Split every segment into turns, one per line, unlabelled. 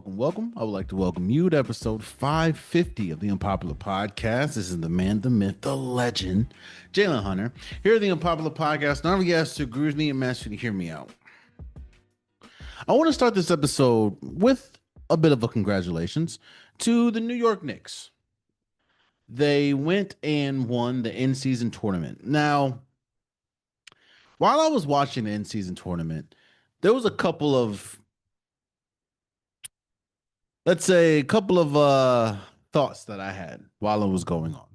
welcome. I would like to welcome you to episode 550 of the Unpopular Podcast. This is the man, the myth, the legend, Jalen Hunter. Here at the Unpopular Podcast, none of you guys to agree with me and ask you to hear me out. I want to start this episode with a bit of a congratulations to the New York Knicks. They went and won the in-season tournament. Now, while I was watching the in-season tournament, there was a couple of thoughts that I had while it was going on.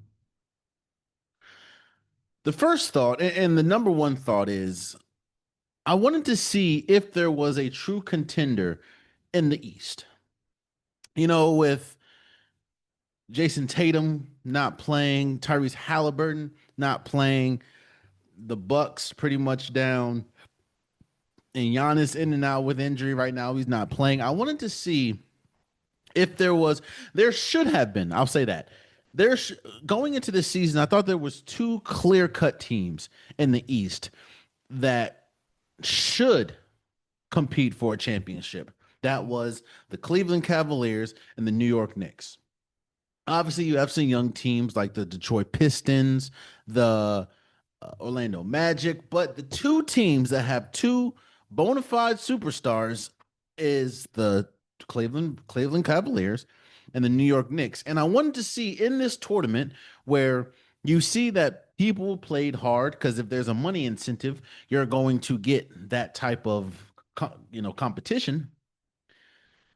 The first thought, and the number one thought is, I wanted to see if there was a true contender in the East. You know, with Jason Tatum not playing, Tyrese Halliburton not playing, the Bucks pretty much down, and Giannis in and out with injury right now. He's not playing. I wanted to see if there should have been, I'll say that. Going into this season, I thought there was two clear-cut teams in the East that should compete for a championship. That was the Cleveland Cavaliers and the New York Knicks. Obviously, you have some young teams like the Detroit Pistons, the Orlando Magic, but the two teams that have two bona fide superstars is the Cleveland Cavaliers and the New York Knicks. And I wanted to see in this tournament where you see that people played hard, because if there's a money incentive, you're going to get that type of competition.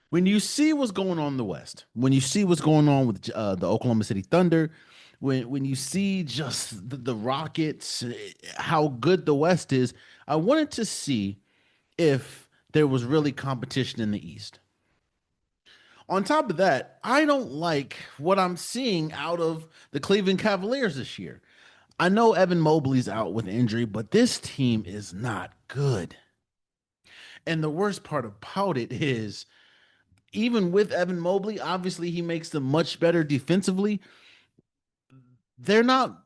When you see what's going on in the West, when you see what's going on with the Oklahoma City Thunder, when you see just the Rockets, how good the West is, I wanted to see if there was really competition in the East. On top of that, I don't like what I'm seeing out of the Cleveland Cavaliers this year. I know Evan Mobley's out with injury, but this team is not good. And the worst part about it is, even with Evan Mobley, obviously he makes them much better defensively. They're not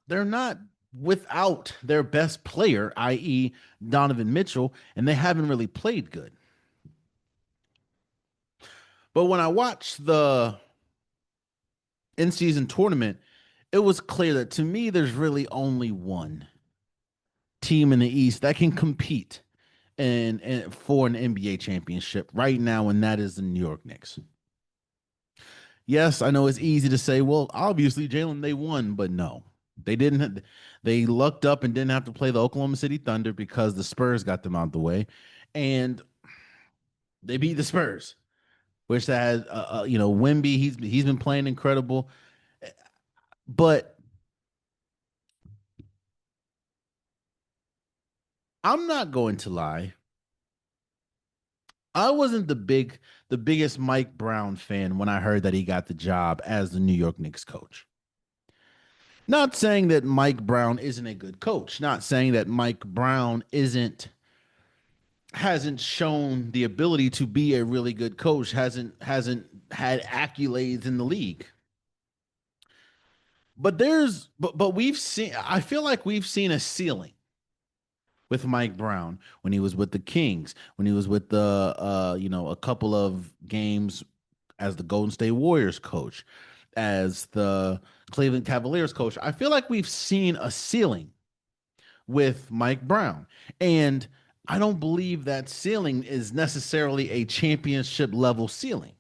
without their best player, i.e. Donovan Mitchell, and they haven't really played good. But when I watched the in-season tournament, it was clear that to me, there's really only one team in the East that can compete and for an NBA championship right now, and that is the New York Knicks. Yes, I know it's easy to say, well, obviously, Jalen, they won, but no, they didn't. They lucked up and didn't have to play the Oklahoma City Thunder because the Spurs got them out of the way, and they beat the Spurs, which has Wemby. He's been playing incredible, but I'm not going to lie. I wasn't the biggest Mike Brown fan when I heard that he got the job as the New York Knicks coach. Not saying that Mike Brown isn't a good coach. Not saying that Mike Brown hasn't shown the ability to be a really good coach, hasn't had accolades in the league. But we've seen, I feel like we've seen a ceiling with Mike Brown when he was with the Kings, when he was with the a couple of games as the Golden State Warriors coach, as the Cleveland Cavaliers coach. I feel like we've seen a ceiling with Mike Brown, and I don't believe that ceiling is necessarily a championship level ceiling.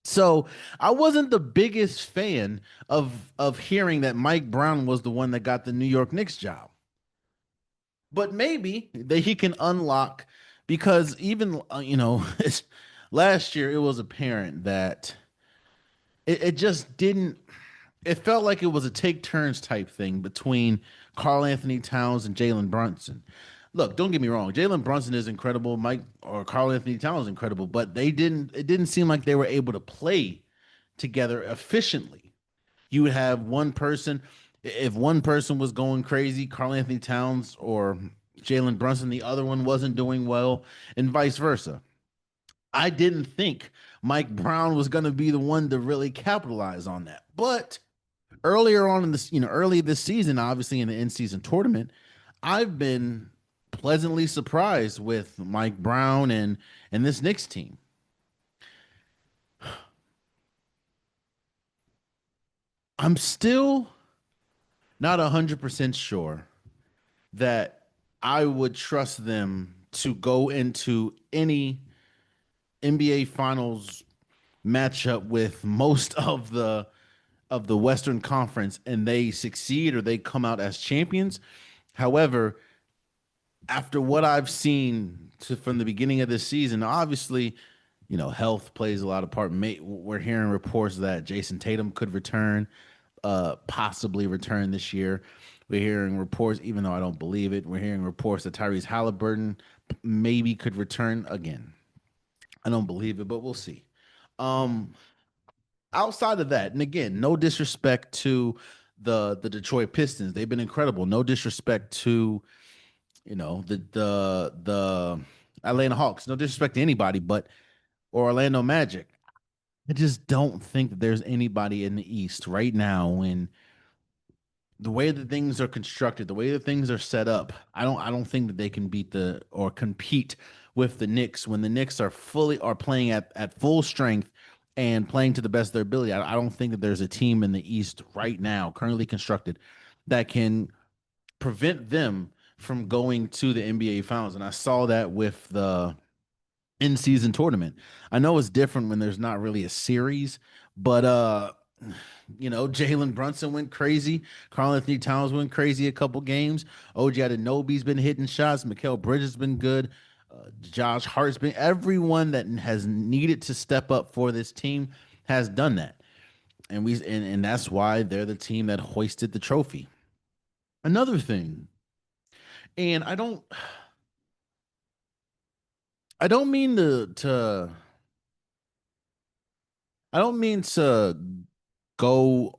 So I wasn't the biggest fan of hearing that Mike Brown was the one that got the New York Knicks job. But maybe that he can unlock, because even last year it was apparent that it just didn't. It felt like it was a take turns type thing between Karl Anthony Towns and Jalen Brunson. Look, don't get me wrong. Jalen Brunson is incredible. Karl Anthony Towns is incredible, but it didn't seem like they were able to play together efficiently. You would have one person, if one person was going crazy, Karl Anthony Towns or Jalen Brunson, the other one wasn't doing well, and vice versa. I didn't think Mike Brown was going to be the one to really capitalize on that. But earlier on in this, early this season, obviously in the in-season tournament, I've been pleasantly surprised with Mike Brown and this Knicks team. I'm still not 100% sure that I would trust them to go into any NBA Finals matchup with most of the Western Conference and they succeed or they come out as champions. However, after what I've seen from the beginning of this season, obviously, health plays a lot of part. We're hearing reports that Jason Tatum could return, possibly return this year. We're hearing reports, even though I don't believe it, we're hearing reports that Tyrese Halliburton maybe could return again. I don't believe it, but we'll see. Um, Outside of that, and again, no disrespect to the Detroit Pistons, they've been incredible. No disrespect to the Atlanta Hawks. No disrespect to anybody, but or Orlando Magic. I just don't think that there's anybody in the East right now when the way that things are constructed, the way that things are set up, I don't think that they can beat the or compete with the Knicks when the Knicks are playing at full strength and playing to the best of their ability. I don't think that there's a team in the East right now, currently constructed, that can prevent them from going to the NBA Finals. And I saw that with the in season tournament. I know it's different when there's not really a series, but Jalen Brunson went crazy. Karl Anthony Towns went crazy a couple games. OG Anunoby's been hitting shots. Mikal Bridges has been good. Josh Hart's been everyone that has needed to step up for this team has done that. And that's why they're the team that hoisted the trophy. Another thing, and I don't mean I don't mean to go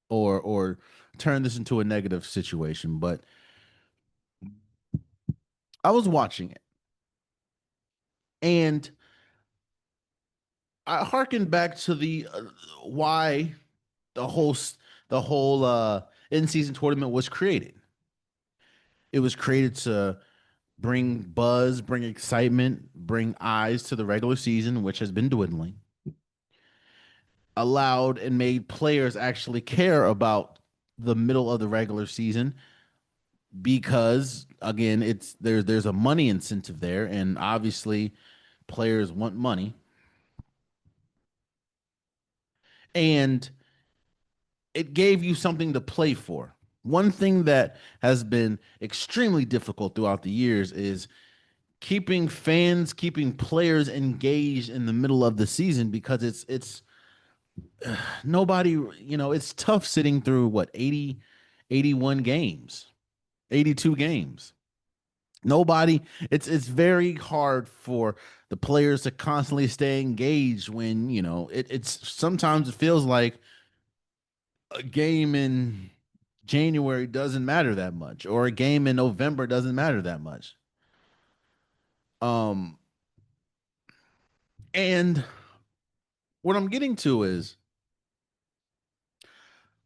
or turn this into a negative situation, but I was watching it and I harkened back to the why the whole the whole in season tournament was created. It was created to bring buzz, bring excitement, bring eyes to the regular season, which has been dwindling. Allowed and made players actually care about the middle of the regular season because again there's a money incentive there and obviously players want money and it gave you something to play for. One thing that has been extremely difficult throughout the years is keeping players engaged in the middle of the season because it's nobody, it's tough sitting through what 80, 81 games, 82 games. Nobody, it's very hard for the players to constantly stay engaged when, it's sometimes it feels like a game in January doesn't matter that much, or a game in November doesn't matter that much. Um, and what I'm getting to is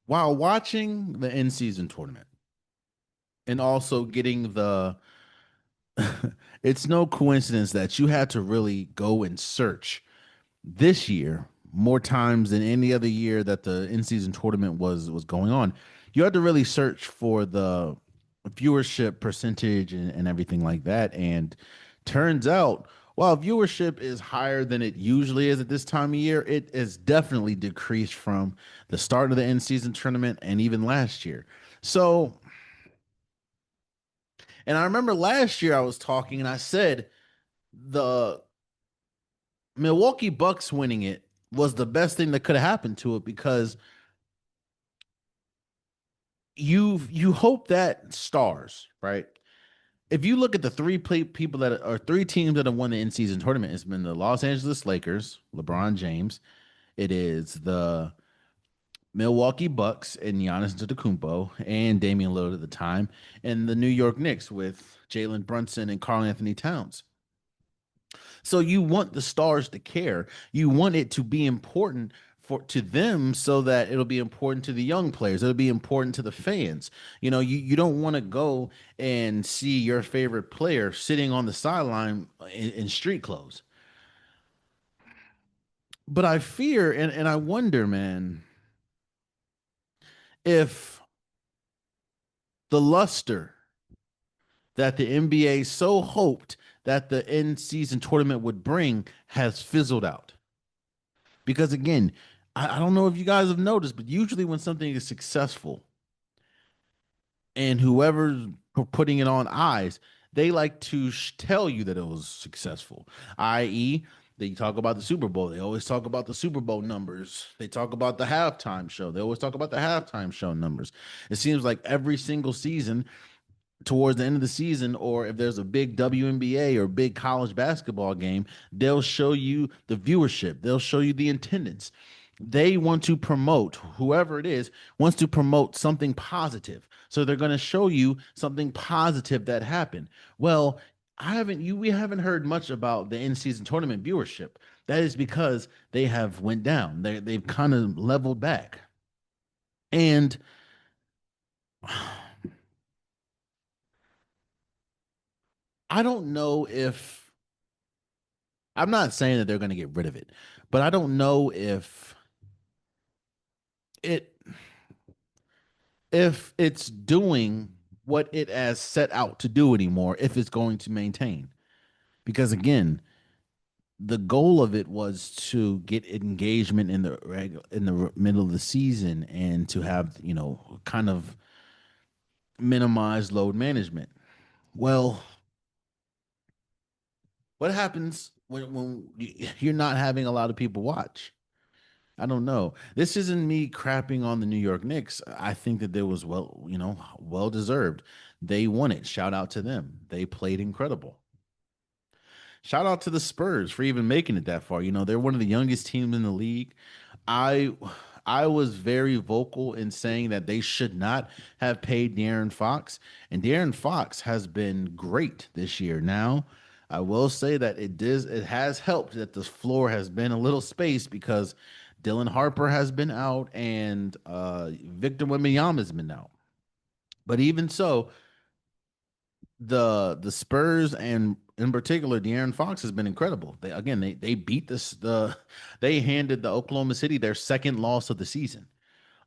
while watching the in season tournament and also getting it's no coincidence that you had to really go and search this year more times than any other year that the in-season tournament was going on. You had to really search for the viewership percentage and everything like that. And turns out, while viewership is higher than it usually is at this time of year, it is definitely decreased from the start of the in-season tournament and even last year. So, and I remember last year I was talking and I said the Milwaukee Bucks winning it was the best thing that could have happened to it because you hope that stars, right? If you look at the people that are three teams that have won the in-season tournament, it's been the Los Angeles Lakers, LeBron James. It is the Milwaukee Bucks and Giannis Antetokounmpo and Damian Lillard at the time, and the New York Knicks with Jalen Brunson and Karl Anthony Towns. So you want the stars to care. You want it to be important for to them so that it'll be important to the young players. It'll be important to the fans. You don't want to go and see your favorite player sitting on the sideline in street clothes. But I fear and I wonder, man, if the luster that the NBA so hoped that the end season tournament would bring has fizzled out. Because again, I don't know if you guys have noticed, but usually when something is successful and whoever's putting it on eyes, they like to tell you that it was successful, i.e., they talk about the Super Bowl. They always talk about the Super Bowl numbers. They talk about the halftime show. They always talk about the halftime show numbers. It seems like every single season, towards the end of the season, or if there's a big WNBA or big college basketball game, they'll show you the viewership, they'll show you the attendance. They want to promote, whoever it is wants to promote something positive. So they're going to show you something positive that happened. Well, we haven't heard much about the in-season tournament viewership. That is because they have went down. They've kind of leveled back. And I don't know if I'm not saying that they're going to get rid of it, but I don't know it if it's doing what it has set out to do anymore, if it's going to maintain. Because again, the goal of it was to get engagement in the middle of the season and to have, kind of minimize load management. Well, what happens when you're not having a lot of people watch? I don't know. This isn't me crapping on the New York Knicks. I think that there was well deserved. They won it. Shout out to them. They played incredible. Shout out to the Spurs for even making it that far. They're one of the youngest teams in the league. I I was very vocal in saying that they should not have paid De'Aaron Fox, and De'Aaron Fox has been great this year. Now, I will say that it has helped that the floor has been a little space because Dylan Harper has been out and Victor Wembanyama has been out. But even so, the Spurs and in particular De'Aaron Fox has been incredible. They beat they handed the Oklahoma City their second loss of the season.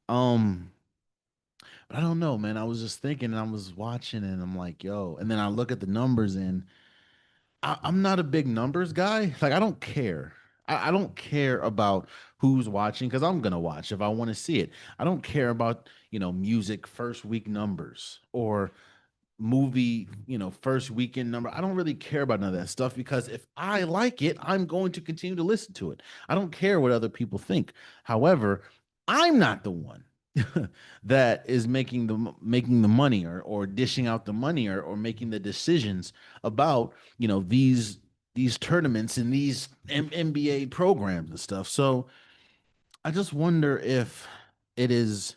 Um, but I don't know, man. I was just thinking and I was watching and I'm like, yo, and then I look at the numbers and I'm not a big numbers guy. Like I don't care. I don't care about who's watching because I'm gonna watch if I want to see it. I don't care about, music first week numbers or movie, first weekend number. I don't really care about none of that stuff because if I like it, I'm going to continue to listen to it. I don't care what other people think. However, I'm not the one that is making the money or dishing out the money or making the decisions about, these tournaments and these NBA programs and stuff. So I just wonder if it is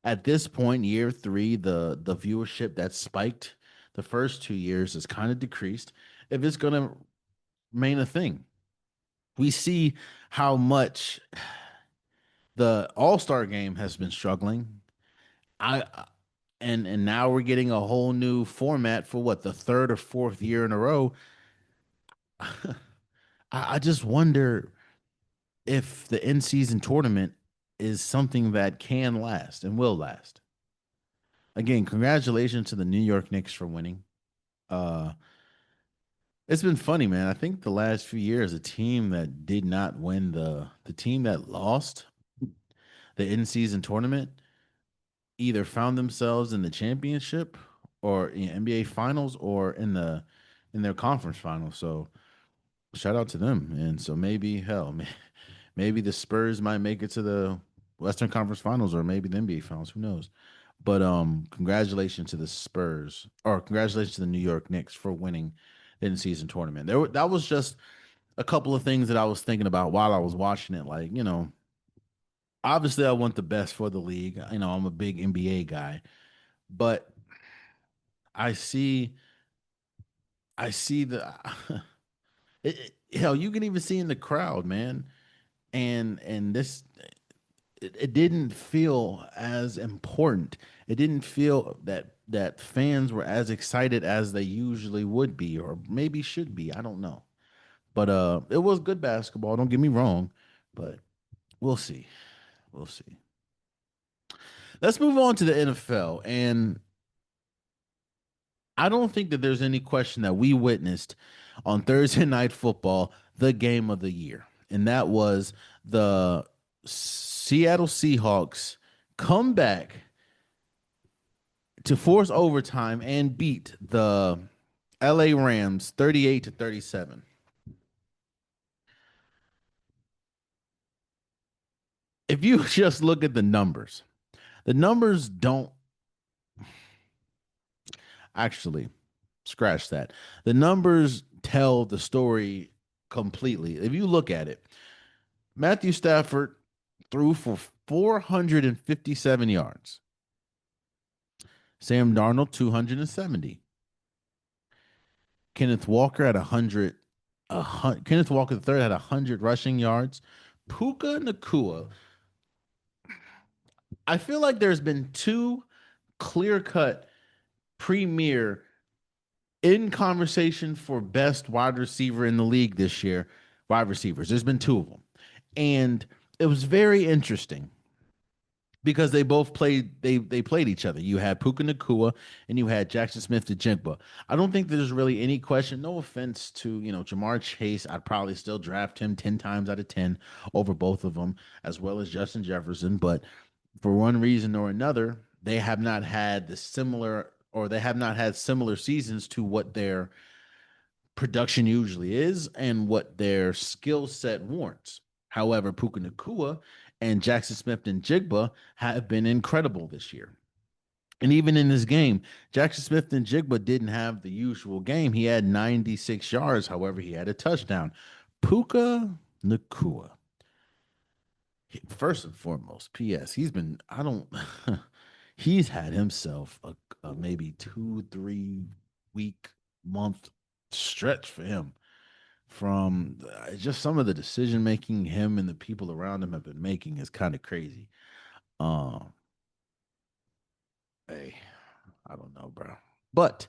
at this point, year three, the viewership that spiked the first 2 years has kind of decreased. If it's going to remain a thing, we see how much the All Star game has been struggling. I and now we're getting a whole new format for what the third or fourth year in a row. I just wonder if the in season tournament is something that can last and will last. Again, congratulations to the New York Knicks for winning. Uh, it's been funny, man. I think the last few years, a team that did not win the team that lost the in season tournament either found themselves in the championship or in NBA finals or in their conference finals. So shout out to them. And so maybe hell, maybe the Spurs might make it to the Western Conference Finals or maybe the NBA Finals. Who knows? But congratulations to the Spurs or congratulations to the New York Knicks for winning the in-season tournament. That was just a couple of things that I was thinking about while I was watching it. Like, obviously I want the best for the league. I'm a big NBA guy, but I see I see the hell, you can even see in the crowd, man. And this it didn't feel as important. It didn't feel that fans were as excited as they usually would be, or maybe should be. I don't know. But it was good basketball. Don't get me wrong, but we'll see. We'll see. Let's move on to the NFL. And I don't think that there's any question that we witnessed on Thursday Night Football the game of the year. And that was the Seattle Seahawks come back to force overtime and beat the LA Rams 38 to 37. If you just look at the numbers don't actually scratch that. The numbers tell the story completely. If you look at it, Matthew Stafford threw for 457 yards. Sam Darnold 270. Kenneth Walker at 100. Kenneth Walker the third had 100 rushing yards. Puka Nakua. I feel like there's been two clear cut premier in conversation for best wide receiver in the league this year. Wide receivers. There's been two of them. And it was very interesting because they both played played each other. You had Puka Nakua and you had Jackson Smith to Jigba. I don't think there's really any question. No offense to Jamar Chase, I'd probably still draft him 10 times out of 10 over both of them, as well as Justin Jefferson. But for one reason or another, they have not had the similar or they have not had similar seasons to what their production usually is and what their skill set warrants. However, Puka Nakua and Jackson Smith and Jigba have been incredible this year. And even in this game, Jackson Smith and Jigba didn't have the usual game. He had 96 yards. However, he had a touchdown. Puka Nakua, first and foremost, P.S. I don't, he's had himself a maybe 2, 3 week, month stretch for him from just some of the decision making him and the people around him have been making is kind of crazy. Um, hey, I don't know, bro. But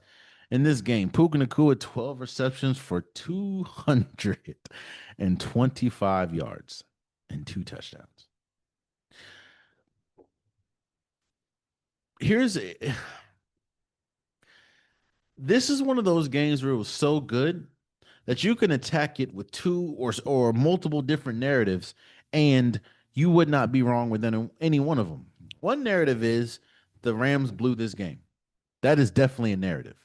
in this game, Puka Nakua 12 receptions for 225 yards and two touchdowns. Here's this is one of those games where it was so good that you can attack it with two or multiple different narratives, and you would not be wrong with any one of them. One narrative is the Rams blew this game. That is definitely a narrative.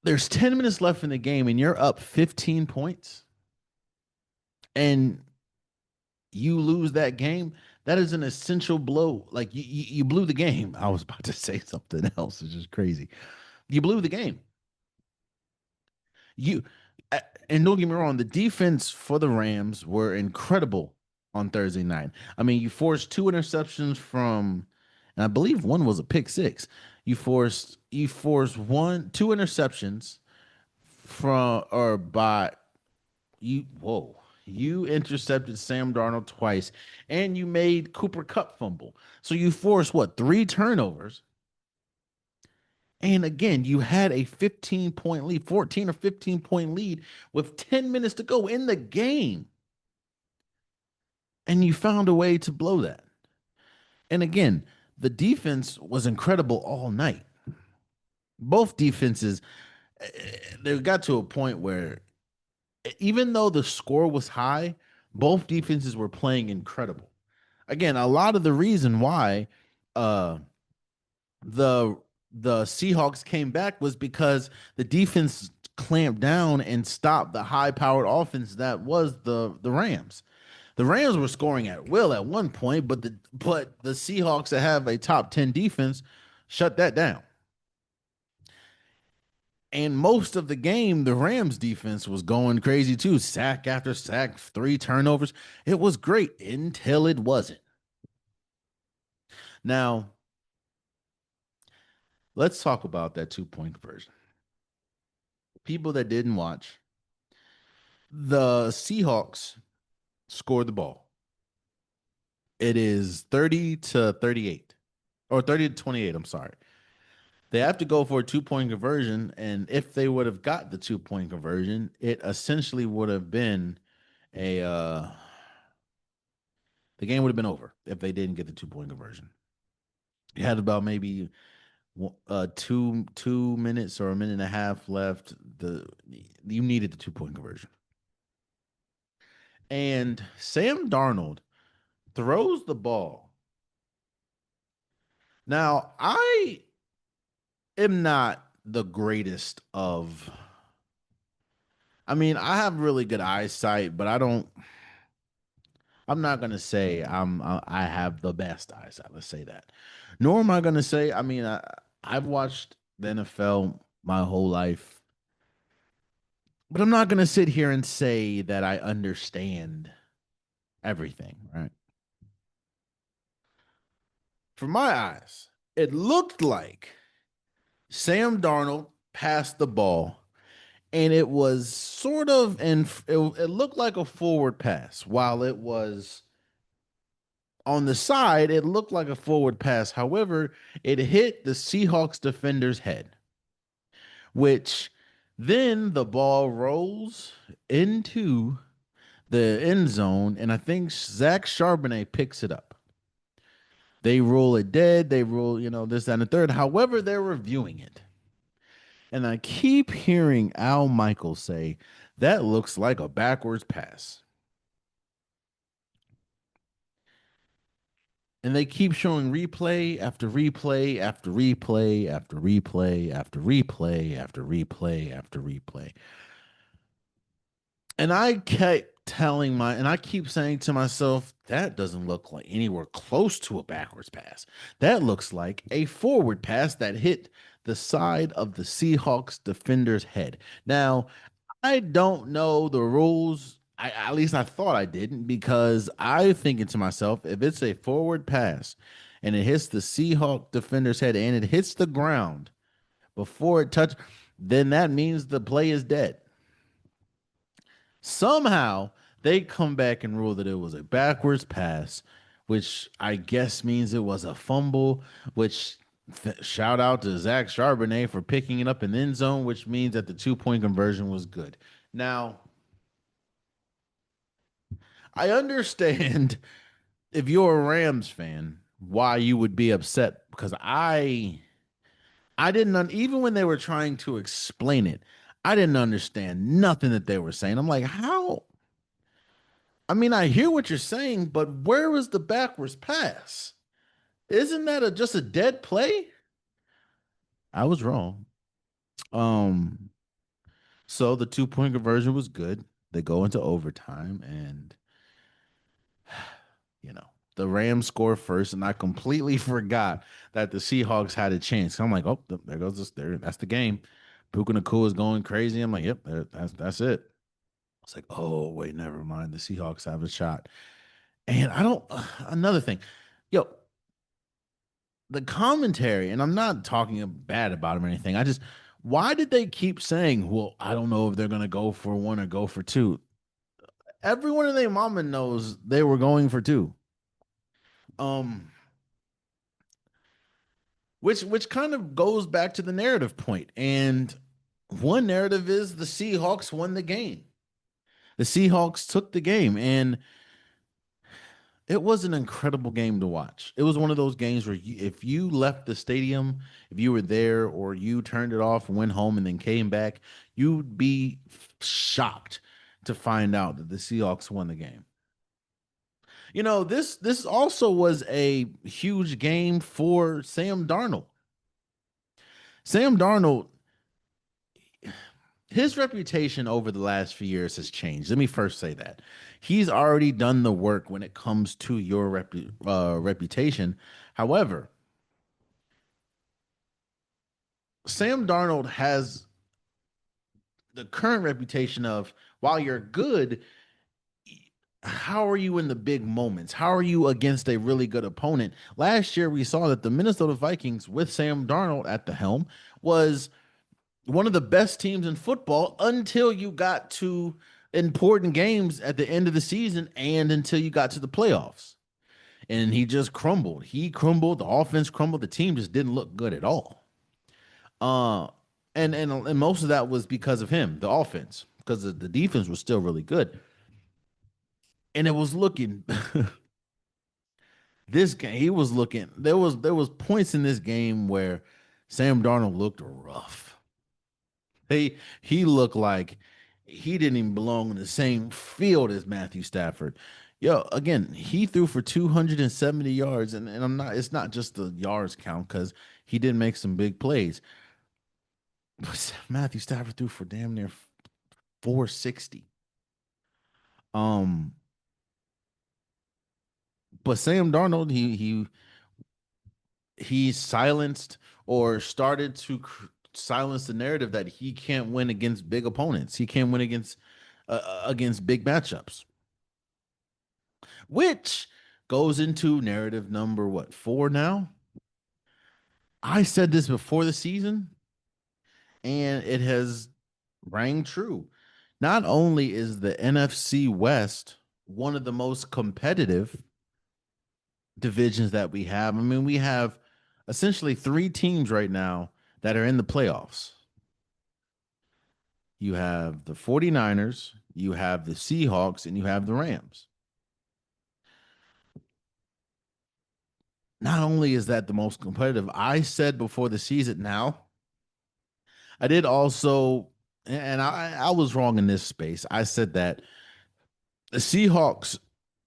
There's 10 minutes left in the game, and you're up 15 points, and you lose that game. That is an essential blow. Like you blew the game. I was about to say something else. It's just crazy. You blew the game. You and don't get me wrong, the defense for the Rams were incredible on Thursday night. I mean, you forced two interceptions from, and I believe one was a pick six. You forced two interceptions from or by you. Whoa. You intercepted Sam Darnold twice, and you made Cooper Kupp fumble. So you forced what, three turnovers? And again, you had a 15-point lead, 14 or 15-point lead with 10 minutes to go in the game. And you found a way to blow that. And again, the defense was incredible all night. Both defenses, they got to a point where even though the score was high, both defenses were playing incredible. Again, a lot of the reason why uh, the the Seahawks came back was because the defense clamped down and stopped the high-powered offense that was the Rams. The Rams were scoring at will at one point, but the Seahawks that have a top 10 defense shut that down. And most of the game, the Rams defense was going crazy too. Sack after sack, three turnovers. It was great until it wasn't. Now, let's talk about that 2 point conversion. People that didn't watch, the Seahawks scored the ball. It is 30 to 38 or 30 to 28. I'm sorry. They have to go for a 2 point conversion. And if they would have got the 2 point conversion, it essentially would have been a The game would have been over if they didn't get the 2 point conversion. You had about maybe 2 minutes or a minute and a half left. You needed the 2 point conversion, and Sam Darnold throws the ball. Now, I am not the greatest of. I mean, I have really good eyesight, but I don't. I'm not gonna say I have the best eyesight. Let's say that. Nor am I gonna say. I mean, I've watched the NFL my whole life, but I'm not gonna sit here and say that I understand everything. Right? From my eyes, it looked like Sam Darnold passed the ball, and it was sort of it looked like a forward pass while it was on the side, it looked like a forward pass. However, it hit the Seahawks defender's head, which then the ball rolls into the end zone, and I think Zach Charbonnet picks it up. They rule it dead. They rule, this, that, and the third. However, they're reviewing it. And I keep hearing Al Michaels say, that looks like a backwards pass. And they keep showing replay after replay after replay after replay after replay after replay after replay. And I keep saying to myself, that doesn't look like anywhere close to a backwards pass. That looks like a forward pass that hit the side of the Seahawks defender's head. Now, I don't know the rules. At least I thought I didn't, because I thinking to myself, if it's a forward pass and it hits the Seahawk defender's head and it hits the ground before it touched, then that means the play is dead. Somehow they come back and rule that it was a backwards pass, which I guess means it was a fumble, which shout out to Zach Charbonnet for picking it up in the end zone, which means that the 2 point conversion was good. Now, I understand if you're a Rams fan why you would be upset, because I didn't even when they were trying to explain it, I didn't understand nothing that they were saying. I'm like, how? I mean, I hear what you're saying, but where was the backwards pass? Isn't that just a dead play? I was wrong. Um, so the 2 point conversion was good. They go into overtime, and you know, the Rams score first, and I completely forgot that the Seahawks had a chance. I'm like, oh, there goes this. There, that's the game. Puka Nakua is going crazy. I'm like, yep, that's it. It's like, oh wait, never mind. The Seahawks have a shot, and I don't. Another thing, yo, the commentary, and I'm not talking bad about him or anything. Why did they keep saying, well, I don't know if they're gonna go for one or go for two? Everyone in their mama knows they were going for two. Um, which kind of goes back to the narrative point. And one narrative is the Seahawks won the game. The Seahawks took the game, and it was an incredible game to watch. It was one of those games where if you left the stadium, if you were there or you turned it off and went home and then came back, you'd be shocked to find out that the Seahawks won the game. This also was a huge game for Sam Darnold. Sam Darnold, his reputation over the last few years has changed. Let me first say that. He's already done the work when it comes to your reputation. However, Sam Darnold has the current reputation of, while you're good, how are you in the big moments? How are you against a really good opponent? Last year, we saw that the Minnesota Vikings, with Sam Darnold at the helm, was one of the best teams in football until you got to important games at the end of the season and until you got to the playoffs. And he just crumbled. He crumbled. The offense crumbled. The team just didn't look good at all. Uh, and most of that was because of him, the offense, because the defense was still really good. And it was looking This game, he was looking. There was points in this game where Sam Darnold looked rough. He looked like he didn't even belong in the same field as Matthew Stafford. Yo, again, he threw for 270 yards, and I'm not. It's not just the yards count because he did make some big plays. But Matthew Stafford threw for damn near 460. Um, but Sam Darnold, he silenced or started to silence the narrative that he can't win against big opponents. He can't win against big matchups, which goes into narrative number what, 4 now? I said this before the season and it has rang true. Not only is the NFC West one of the most competitive divisions that we have. I mean, we have essentially 3 teams right now that are in the playoffs. You have the 49ers, you have the Seahawks, and you have the Rams. Not only is that the most competitive, I said before the season now, I did also, and I was wrong in this space. I said that the Seahawks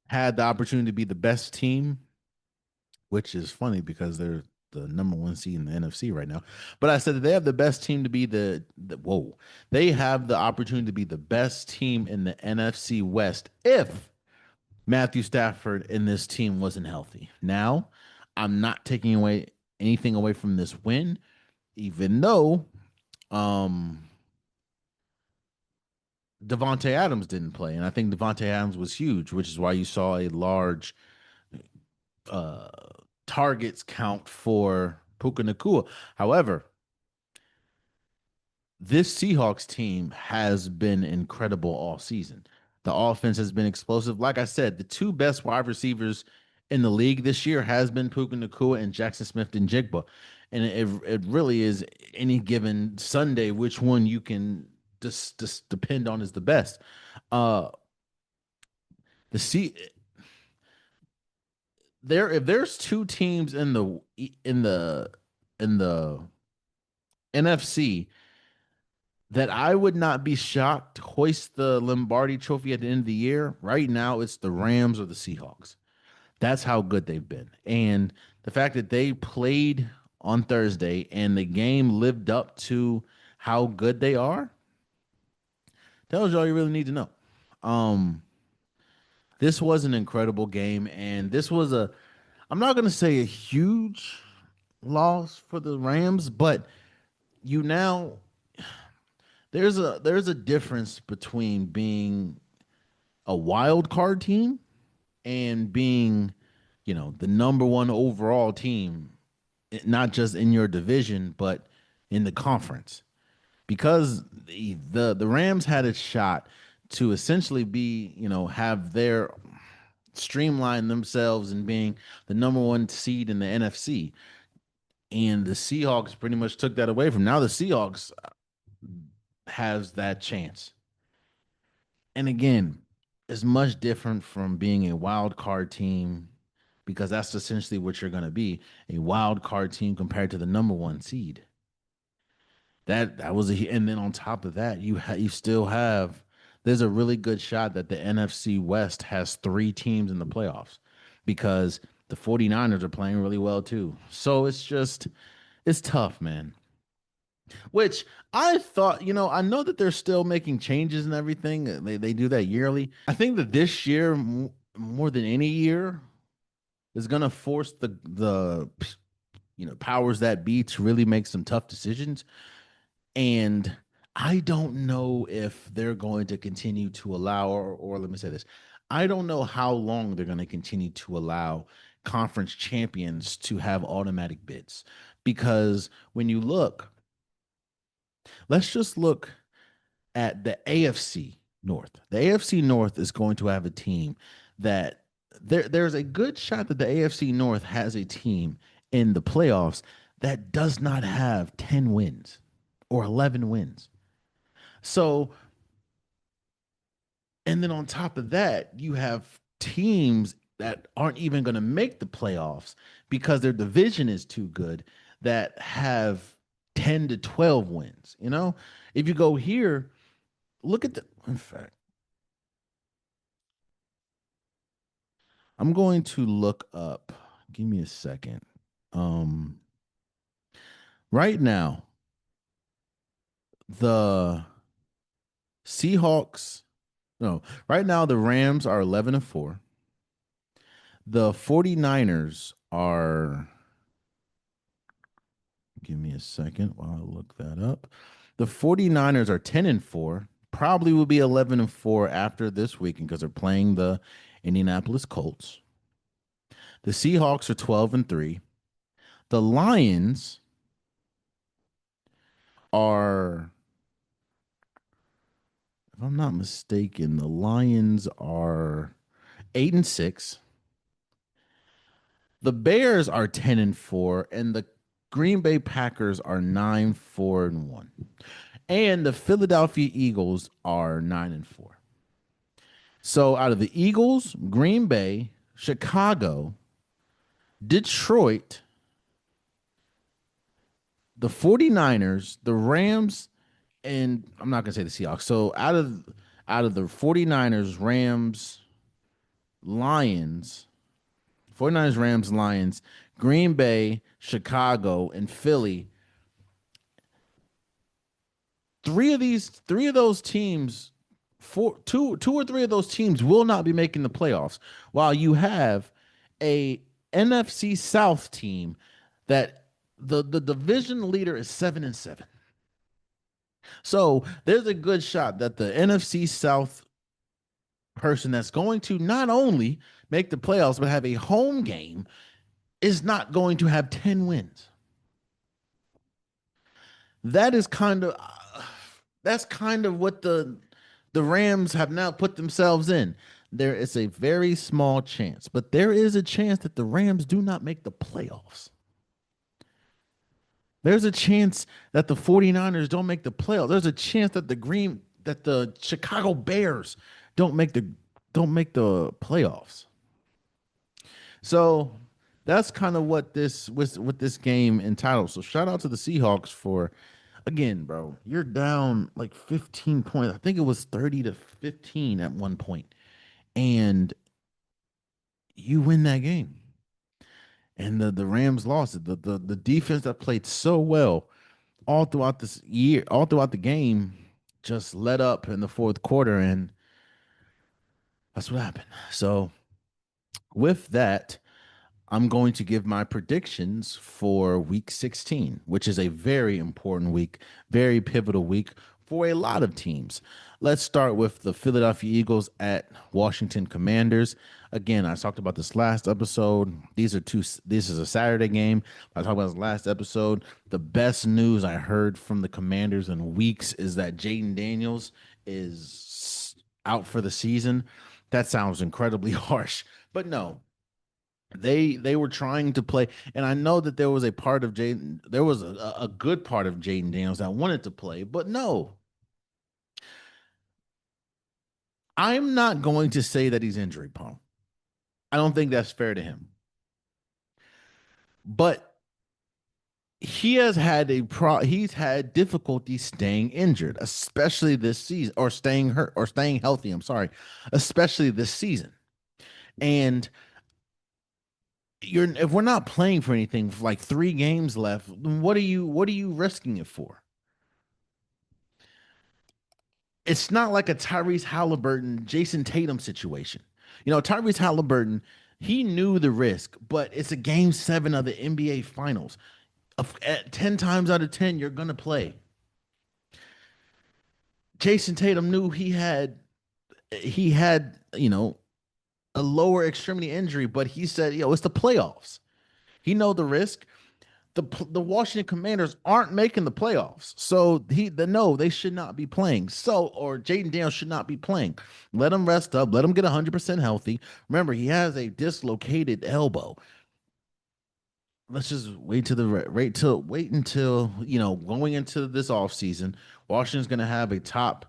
had the opportunity to be the best team, which is funny because they're the number 1 seed in the NFC right now. But I said that they have the best team to be they have the opportunity to be the best team in the NFC West if Matthew Stafford and this team wasn't healthy. Now, I'm not taking away anything away from this win, even though um Devontae Adams didn't play. And I think Devontae Adams was huge, which is why you saw a large uh targets count for Puka Nakua. However, this Seahawks team has been incredible all season. The offense has been explosive. Like I said, the 2 best wide receivers in the league this year has been Puka Nakua and Jackson Smith and Jigba. And it really is any given Sunday which one you can just depend on is the best. Uh the C there if there's 2 teams in the NFC that I would not be shocked to hoist the Lombardi trophy at the end of the year. Right now, it's the Rams or the Seahawks. That's how good they've been. And the fact that they played on Thursday and the game lived up to how good they are tells you all you really need to know. Um, this was an incredible game, and this was I'm not going to say a huge loss for the Rams, but you now there's a difference between being a wild card team and being, the number 1 overall team, not just in your division, but in the conference. Because the Rams had a shot to essentially be, have their streamline themselves and being the number 1 seed in the NFC. And the Seahawks pretty much took that away from. Now the Seahawks has that chance. And again, it's much different from being a wild card team because that's essentially what you're going to be, a wild card team compared to the number 1 seed. That was and then on top of that, you still have there's a really good shot that the NFC West has 3 teams in the playoffs because the 49ers are playing really well too. So it's tough, man. Which I thought, I know that they're still making changes and everything. They do that yearly. I think that this year, more than any year, is going to force the powers that be to really make some tough decisions. And I don't know if they're going to continue to allow, or let me say this, I don't know how long they're going to continue to allow conference champions to have automatic bids. Because when you look, let's just look at the AFC North. The AFC North is going to have a team that there's a good shot that the AFC North has a team in the playoffs that does not have 10 wins or 11 wins. So, and then on top of that, you have teams that aren't even going to make the playoffs because their division is too good that have 10 to 12 wins. If you go here, look at the, in fact, I'm going to look up, give me a second. Um, right now, the Seahawks, no, right now the Rams are 11-4. The 49ers are, give me a second while I look that up. The 49ers are 10-4. Probably will be 11-4 after this weekend because they're playing the Indianapolis Colts. The Seahawks are 12-3. The Lions are, if I'm not mistaken, the Lions are 8-6. The Bears are 10-4, and the Green Bay Packers are 9-4-1. And the Philadelphia Eagles are 9-4. So out of the Eagles, Green Bay, Chicago, Detroit, the 49ers, the Rams, and I'm not going to say the Seahawks. So out of the 49ers, Rams, Lions, 49ers, Rams, Lions, Green Bay, Chicago, and Philly, three of those teams, two or three of those teams will not be making the playoffs. While you have a NFC South team that the division leader is 7-7. So there's a good shot that the NFC South person that's going to not only make the playoffs but have a home game is not going to have 10 wins. That is kind of that's kind of what the Rams have now put themselves in. There is a very small chance, but there is a chance that the Rams do not make the playoffs. There's a chance that the 49ers don't make the playoffs. There's a chance that the Chicago Bears don't make the playoffs. So that's kind of what this was with this game entitled. So shout out to the Seahawks for, again, bro. You're down like 15 points. I think it was 30-15 at one point, and you win that game. And the Rams lost it. The defense that played so well all throughout this year, all throughout the game, just let up in the fourth quarter, and that's what happened. So with that, I'm going to give my predictions for week 16, which is a very important week, very pivotal week for a lot of teams. Let's start with the Philadelphia Eagles at Washington Commanders. Again, I talked about this last episode. This is a Saturday game. I talked about this last episode. The best news I heard from the Commanders in weeks is that Jaden Daniels is out for the season. That sounds incredibly harsh, but no, they were trying to play, and I know that there was a part of Jaden, there was a good part of Jaden Daniels that wanted to play, but no, I'm not going to say that he's injury prone. I don't think that's fair to him. But he's had difficulty staying injured, especially this season, or staying hurt, or staying healthy. I'm sorry, especially this season. And if we're not playing for anything for like 3 games left, what are you risking it for? It's not like a Tyrese Halliburton, Jason Tatum situation. Tyrese Halliburton, he knew the risk, but it's a game 7 of the NBA Finals. 10 times out of 10, you're gonna play. Jason Tatum knew he had a lower extremity injury, but he said, it's the playoffs. He know the risk. The Washington Commanders aren't making the playoffs. So no, they should not be playing. Or Jaden Daniels should not be playing. Let him rest up. Let him get 100% healthy. Remember, he has a dislocated elbow. Let's just wait until going into this offseason, Washington's going to have a top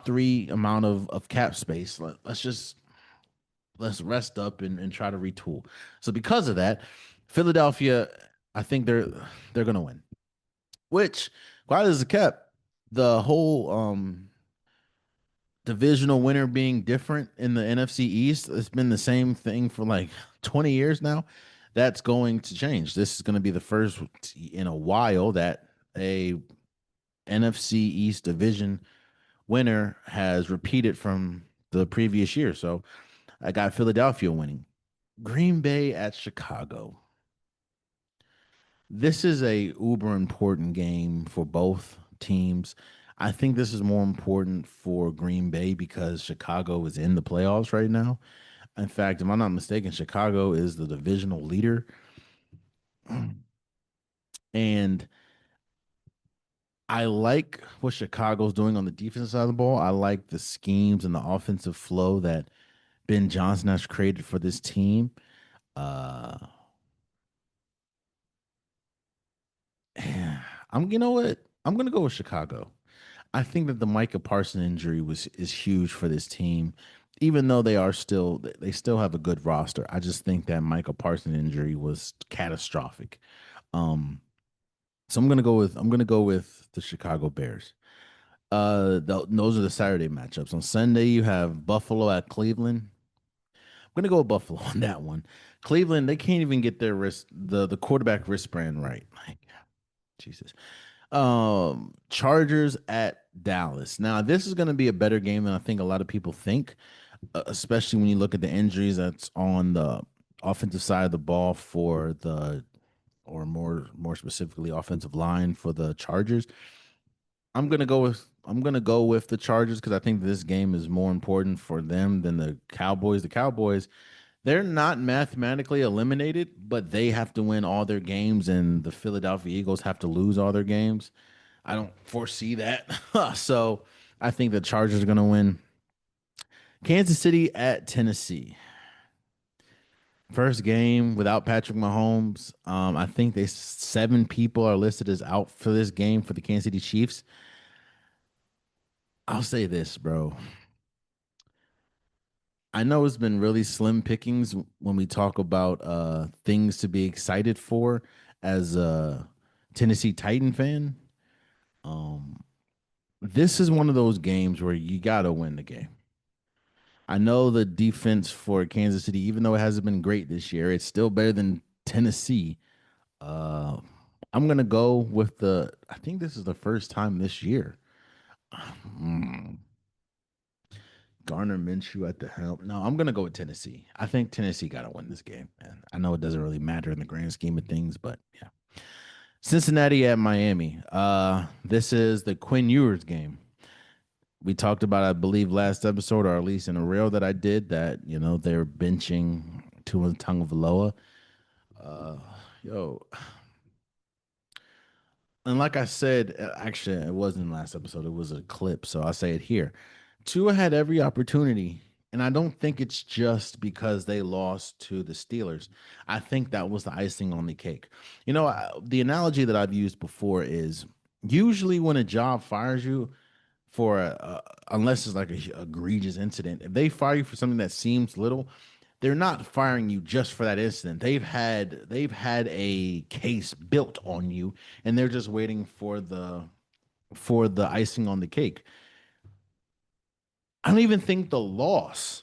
3 amount of cap space. Let's just let's rest up and try to retool. So because of that, Philadelphia, I think they're gonna win. Which, quiet as a kept, the whole divisional winner being different in the NFC East, it's been the same thing for like 20 years now. That's going to change. This is going to be the first in a while that a NFC East division winner has repeated from the previous year. So I got Philadelphia winning. Green Bay at Chicago. This is a uber important game for both teams. I think this is more important for Green Bay because Chicago is in the playoffs right now. In fact, if I'm not mistaken, Chicago is the divisional leader. And I like what Chicago's doing on the defensive side of the ball. I like the schemes and the offensive flow that Ben Johnson has created for this team. Uh, you know what? I'm gonna go with Chicago. I think that the Micah Parson injury was is huge for this team, even though they still have a good roster. I just think that Micah Parson injury was catastrophic. Um, so I'm gonna go with the Chicago Bears. Those are the Saturday matchups. On Sunday, you have Buffalo at Cleveland. I'm gonna go with Buffalo on that one. Cleveland, they can't even get their the quarterback wristband right. Like, Jesus. Chargers at Dallas. Now, this is going to be a better game than I think a lot of people think, especially when you look at the injuries that's on the offensive side of the ball for the, or more specifically, offensive line for the Chargers. I'm gonna go with the Chargers because I think this game is more important for them than the Cowboys. The Cowboys, they're not mathematically eliminated, but they have to win all their games, and the Philadelphia Eagles have to lose all their games. I don't foresee that. So I think the Chargers are going to win. Kansas City at Tennessee. First game without Patrick Mahomes. I think they seven people are listed as out for this game for the Kansas City Chiefs. I'll say this, bro. I know it's been really slim pickings when we talk about things to be excited for as a Tennessee Titan fan. Um, this is one of those games where you gotta win the game. I know the defense for Kansas City, even though it hasn't been great this year, it's still better than Tennessee. Uh, I'm gonna go with the. I think this is the first time this year. Mm, Garner Minshew at the helm. No, I'm gonna go with Tennessee. I think Tennessee got to win this game. Man, I know it doesn't really matter in the grand scheme of things, but yeah. Cincinnati at Miami. This is the Quinn Ewers game. We talked about, I believe, last episode, or at least in a reel that I did, that they're benching Tua Tagovailoa. Uh, yo, and like I said, actually, it wasn't last episode; it was a clip, so I'll say it here. Tua had every opportunity, and I don't think it's just because they lost to the Steelers. I think that was the icing on the cake. The analogy that I've used before is usually when a job fires you for unless it's like a egregious incident, if they fire you for something that seems little, they're not firing you just for that incident. They've had a case built on you, and they're just waiting for the icing on the cake. I don't even think the loss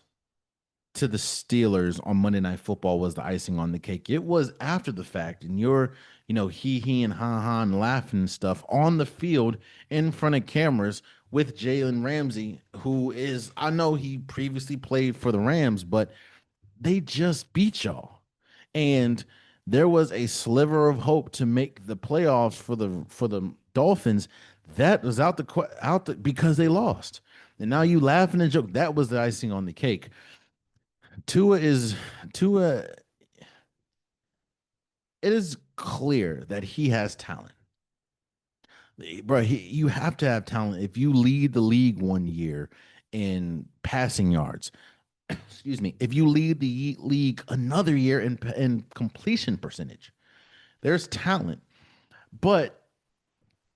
to the Steelers on Monday Night Football was the icing on the cake. It was after the fact, and you're, he and ha ha and laughing and stuff on the field in front of cameras with Jalen Ramsey, who is, I know he previously played for the Rams, but they just beat y'all. And there was a sliver of hope to make the playoffs for the Dolphins. That was out because they lost. And now you laughing and joke. That was the icing on the cake. Tua is Tua. It is clear that he has talent, bro. You have to have talent if you lead the league one year in passing yards. Excuse me. If you lead the league another year in completion percentage, there's talent, but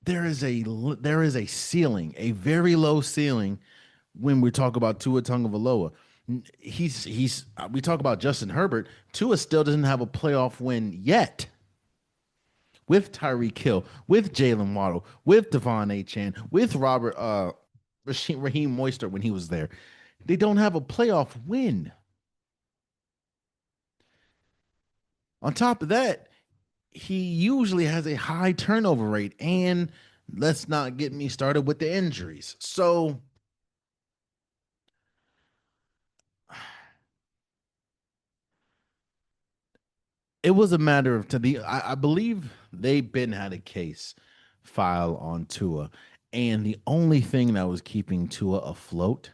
there is a ceiling, a very low ceiling when we talk about Tua Tagovailoa. We talk about Justin Herbert. Tua still doesn't have a playoff win yet with Tyreek Hill, with Jalen Waddle, with Devon A. Chan, with Raheem Moister when he was there. They don't have a playoff win. On top of that, he usually has a high turnover rate, and let's not get me started with the injuries. So it was a matter of to the I believe they been had a case file on Tua, and the only thing that was keeping Tua afloat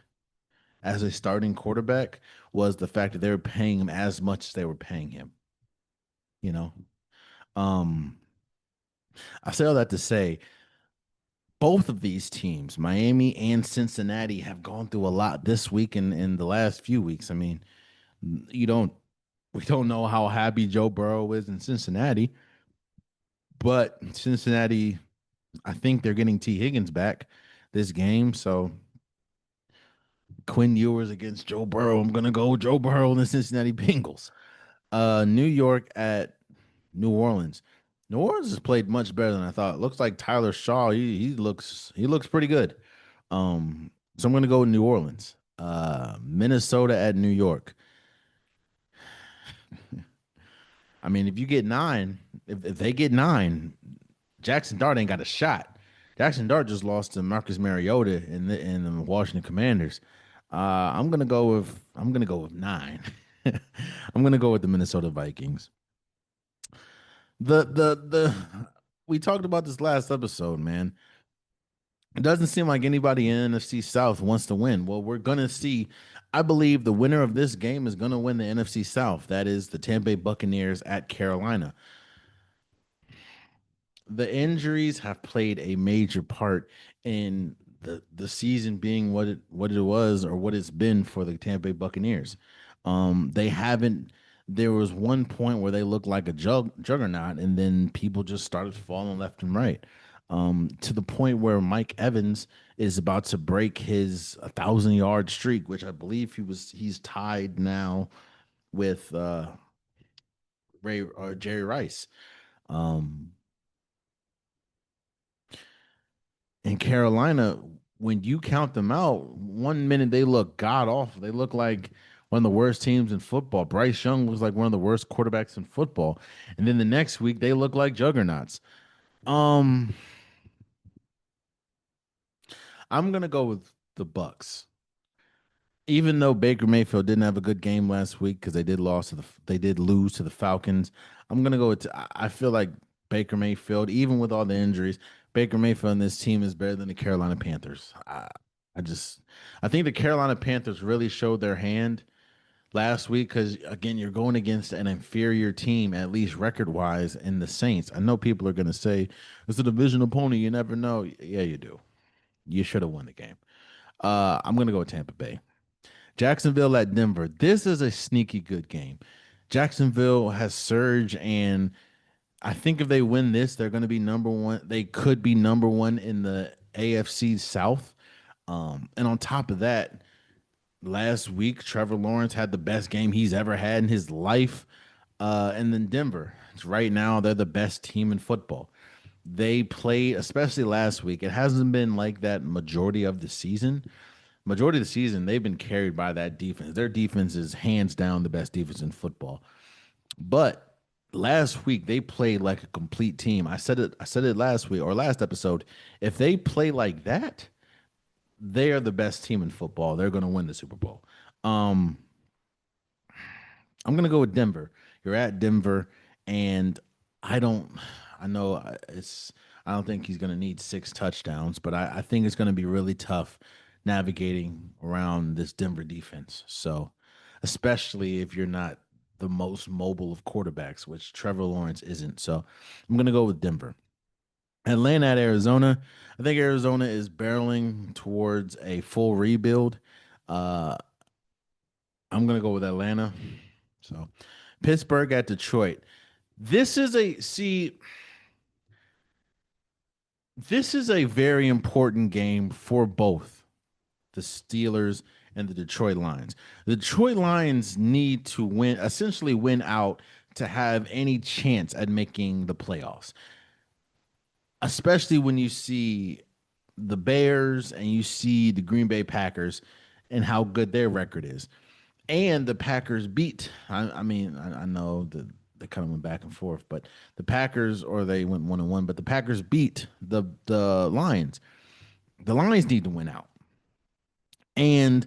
as a starting quarterback was the fact that they were paying him as much as they were paying him. You know, um, I say all that to say both of these teams, Miami and Cincinnati, have gone through a lot this week and in the last few weeks. I mean, you don't we don't know how happy Joe Burrow is in Cincinnati, but Cincinnati, I think they're getting T. Higgins back this game. So Quinn Ewers against Joe Burrow. I'm gonna go Joe Burrow and the Cincinnati Bengals. New York at New Orleans. New Orleans has played much better than I thought. It looks like Tyler Shaw. He looks pretty good. So I'm gonna go with New Orleans. Minnesota at New York. I mean, if you get nine, if they get nine, Jackson Dart ain't got a shot. Jackson Dart just lost to Marcus Mariota in the Washington Commanders. I'm gonna go with nine. I'm gonna go with the Minnesota Vikings. The we talked about this last episode, man. It doesn't seem like anybody in NFC South wants to win. Well, we're gonna see. I believe the winner of this game is gonna win the NFC South. That is the Tampa Bay Buccaneers at Carolina. The injuries have played a major part in the season being what it was or what it's been for the Tampa Bay Buccaneers. They haven't. There was one point where they looked like a juggernaut, and then people just started falling left and right. To the point where Mike Evans is about to break his 1,000 yard streak, which I believe he's tied now with Ray or Jerry Rice. Um, In Carolina, when you count them out, one minute they look god awful. They look like one of the worst teams in football. Bryce Young was like one of the worst quarterbacks in football. And then the next week they look like juggernauts. Um, I'm gonna go with the Bucks. Even though Baker Mayfield didn't have a good game last week because they did lose to the Falcons. I'm gonna go with I feel like Baker Mayfield, even with all the injuries, Baker Mayfield and this team is better than the Carolina Panthers. I just I think the Carolina Panthers really showed their hand last week because again you're going against an inferior team at least record wise in the Saints. I know people are gonna say it's a division opponent. You never know. Yeah, you do. You should have won the game. I'm gonna go with Tampa Bay. Jacksonville at Denver. This is a sneaky good game. Jacksonville has surged, and I think if they win this, they're going to be number one. They could be number one in the AFC South. And on top of that, last week Trevor Lawrence had the best game he's ever had in his life. And then Denver, right now they're the best team in football. They played, especially last week. It hasn't been like that majority of the season, they've been carried by that defense. Their defense is hands down the best defense in football. But last week they played like a complete team. I said it last week or last episode. If they play like that, they are the best team in football. They're going to win the Super Bowl. Um, I'm going to go with Denver. You're at Denver, and I don't. I know it's. I don't think he's going to need 6 touchdowns, but I think it's going to be really tough navigating around this Denver defense. So, especially if you're not the most mobile of quarterbacks, which Trevor Lawrence isn't. So, I'm going to go with Denver. Atlanta at Arizona. I think Arizona is barreling towards a full rebuild. Uh, I'm going to go with Atlanta. So, Pittsburgh at Detroit. This is a see. This is a very important game for both the Steelers and the Detroit Lions. The Detroit Lions need to win, essentially win out to have any chance at making the playoffs, especially when you see the Bears and you see the Green Bay Packers and how good their record is. And the Packers beat, I know that they kind of went back and forth, but the Packers, or they went 1-1, but the Packers beat the Lions. The Lions need to win out. And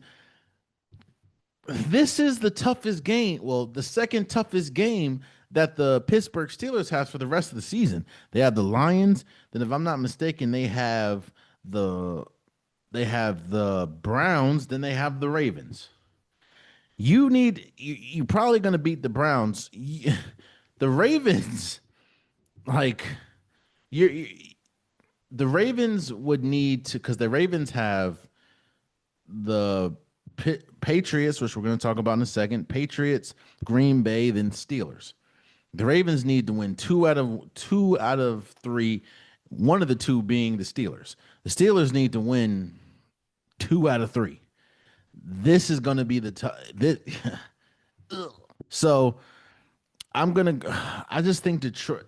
this is the toughest game. Well, the second toughest game that the Pittsburgh Steelers has for the rest of the season. They have the Lions. Then, if I'm not mistaken, the they have the Browns. Then they have the Ravens. You're probably going to beat the Browns. The Ravens, like you the Ravens would need to, because the Ravens have the Patriots, which we're going to talk about in a second. Patriots, Green Bay, then Steelers. The Ravens need to win two out of three. One of the two being the Steelers. The Steelers need to win two out of three. This is going to be the so I'm gonna. I just think Detroit.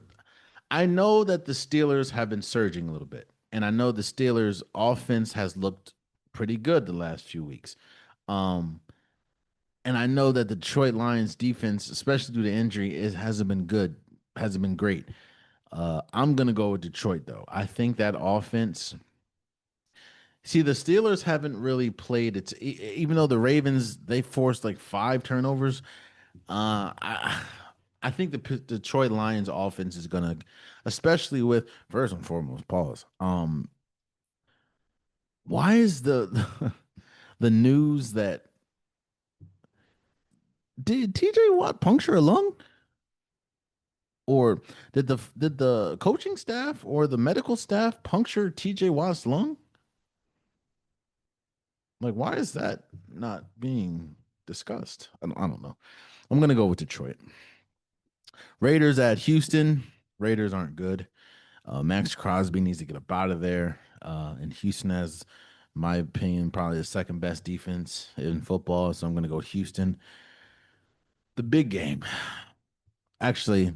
I know that the Steelers have been surging a little bit, and I know the Steelers' offense has looked pretty good the last few weeks. Um, and I know that the Detroit Lions defense, especially due to injury, hasn't been good, hasn't been great. I'm gonna go with Detroit though. I think that offense. See, the Steelers haven't really played it. Even though the Ravens they forced like five turnovers, I think the Detroit Lions offense is gonna, especially with first and foremost, pause. Why is the news that did TJ Watt puncture a lung, or did the coaching staff or the medical staff puncture TJ Watt's lung? Like, why is that not being discussed? I don't know. I'm gonna go with Detroit. Raiders at Houston. Raiders aren't good. Max Crosby needs to get up out of there. And Houston has, in my opinion, probably the second best defense in football. So I'm going to go Houston. The big game. Actually,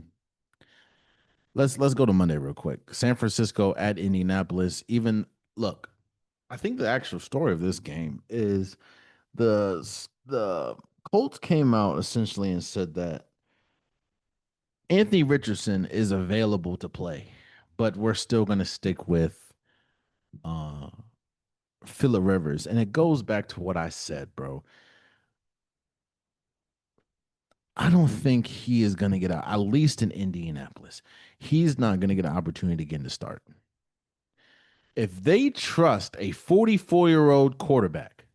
let's go to Monday real quick. San Francisco at Indianapolis. Even look, I think the actual story of this game is the Colts came out essentially and said that Anthony Richardson is available to play, but we're still going to stick with uh Phillip Rivers. And it goes back to what I said, bro. I don't think he is going to get out, at least in Indianapolis. He's not going to get an opportunity again to start. If they trust a 44-year-old quarterback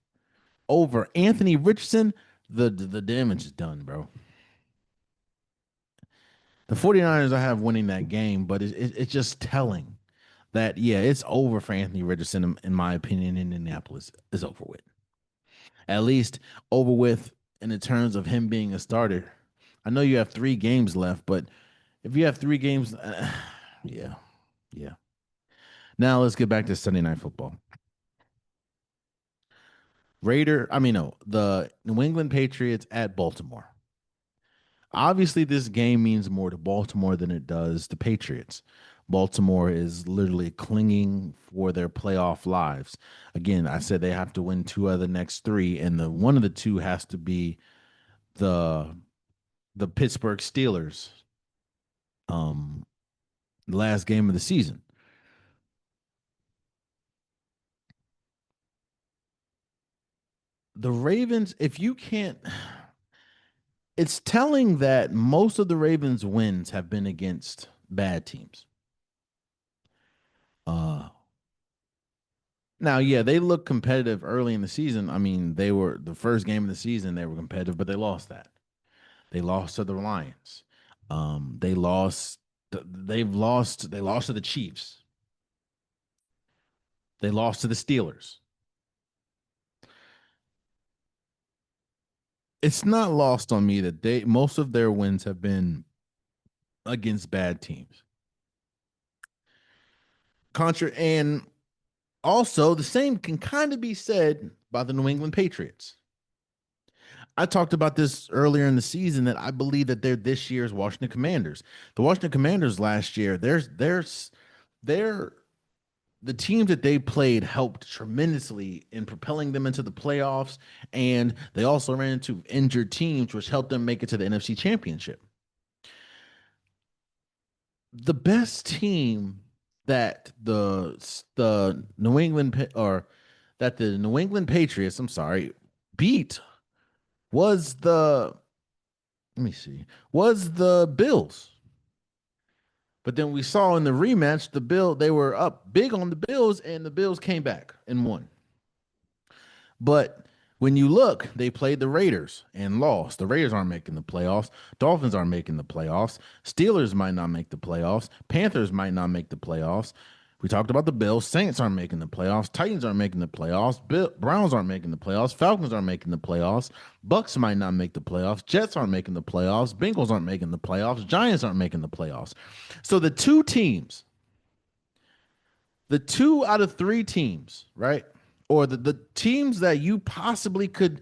over Anthony Richardson, the damage is done, bro. The 49ers I have winning that game, but it's just telling that, yeah, it's over for Anthony Richardson, in my opinion, in Indianapolis. Is over with. At least over with in the terms of him being a starter. I know you have 3 games left, but if you have 3 games, yeah, yeah. Now let's get back to Sunday Night Football. The New England Patriots at Baltimore. Obviously, this game means more to Baltimore than it does the Patriots. Baltimore is literally clinging for their playoff lives. Again, I said they have to win 2 of the next 3, and the one of the two has to be the the Pittsburgh Steelers. Um, last game of the season. The Ravens, if you can't, it's telling that most of the Ravens' wins have been against bad teams. Uh, Now, yeah, they look competitive early in the season. I mean, they were the first game of the season, they were competitive, but they lost that. They lost to the Lions. They lost. They lost to the Chiefs. They lost to the Steelers. It's not lost on me that they most of their wins have been against bad teams. And also the same can kind of be said by the New England Patriots. I talked about this earlier in the season that I believe that they're this year's Washington Commanders. The Washington Commanders last year, they're the teams that they played helped tremendously in propelling them into the playoffs, and they also ran into injured teams, which helped them make it to the NFC Championship. The best team that the New England or that the New England Patriots, I'm sorry, beat was the let me see, was the Bills. But then we saw in the rematch, they were up big on the Bills, and the Bills came back and won. But when you look, they played the Raiders and lost. The Raiders aren't making the playoffs. Dolphins aren't making the playoffs. Steelers might not make the playoffs. Panthers might not make the playoffs. We talked about the Bills. Saints aren't making the playoffs. Titans aren't making the playoffs. Browns aren't making the playoffs. Falcons aren't making the playoffs. Bucks might not make the playoffs. Jets aren't making the playoffs. Bengals aren't making the playoffs. Giants aren't making the playoffs. So the two out of three teams, right? Or the teams that you possibly could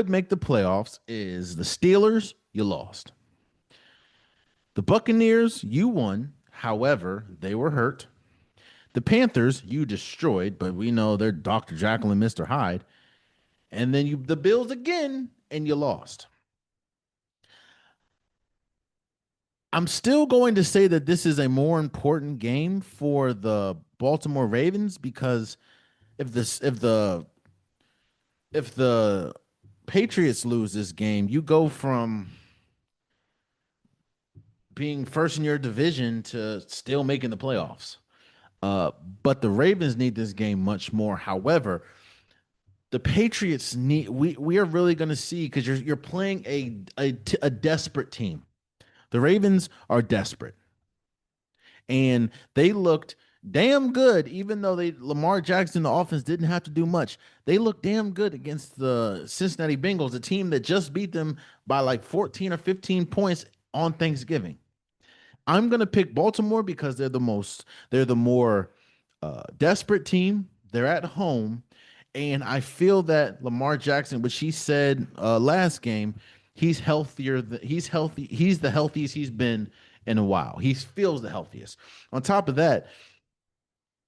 make the playoffs is the Steelers, you lost. The Buccaneers, you won. However, they were hurt. The Panthers, you destroyed, but we know they're Dr. Jekyll and Mr. Hyde. And then the Bills again, and you lost. I'm still going to say that this is a more important game for the Baltimore Ravens because if the Patriots lose this game, you go from being first in your division to still making the playoffs. But the Ravens need this game much more. However, the Patriots need we are really going to see because you're playing a desperate team. The Ravens are desperate, and they looked damn good, even though Lamar Jackson, the offense didn't have to do much. They looked damn good against the Cincinnati Bengals, a team that just beat them by like 14 or 15 points on Thanksgiving. I'm gonna pick Baltimore because they're the more desperate team. They're at home, and I feel that Lamar Jackson, which he said last game, he's healthier. He's healthy. He's the healthiest he's been in a while. He feels the healthiest. On top of that,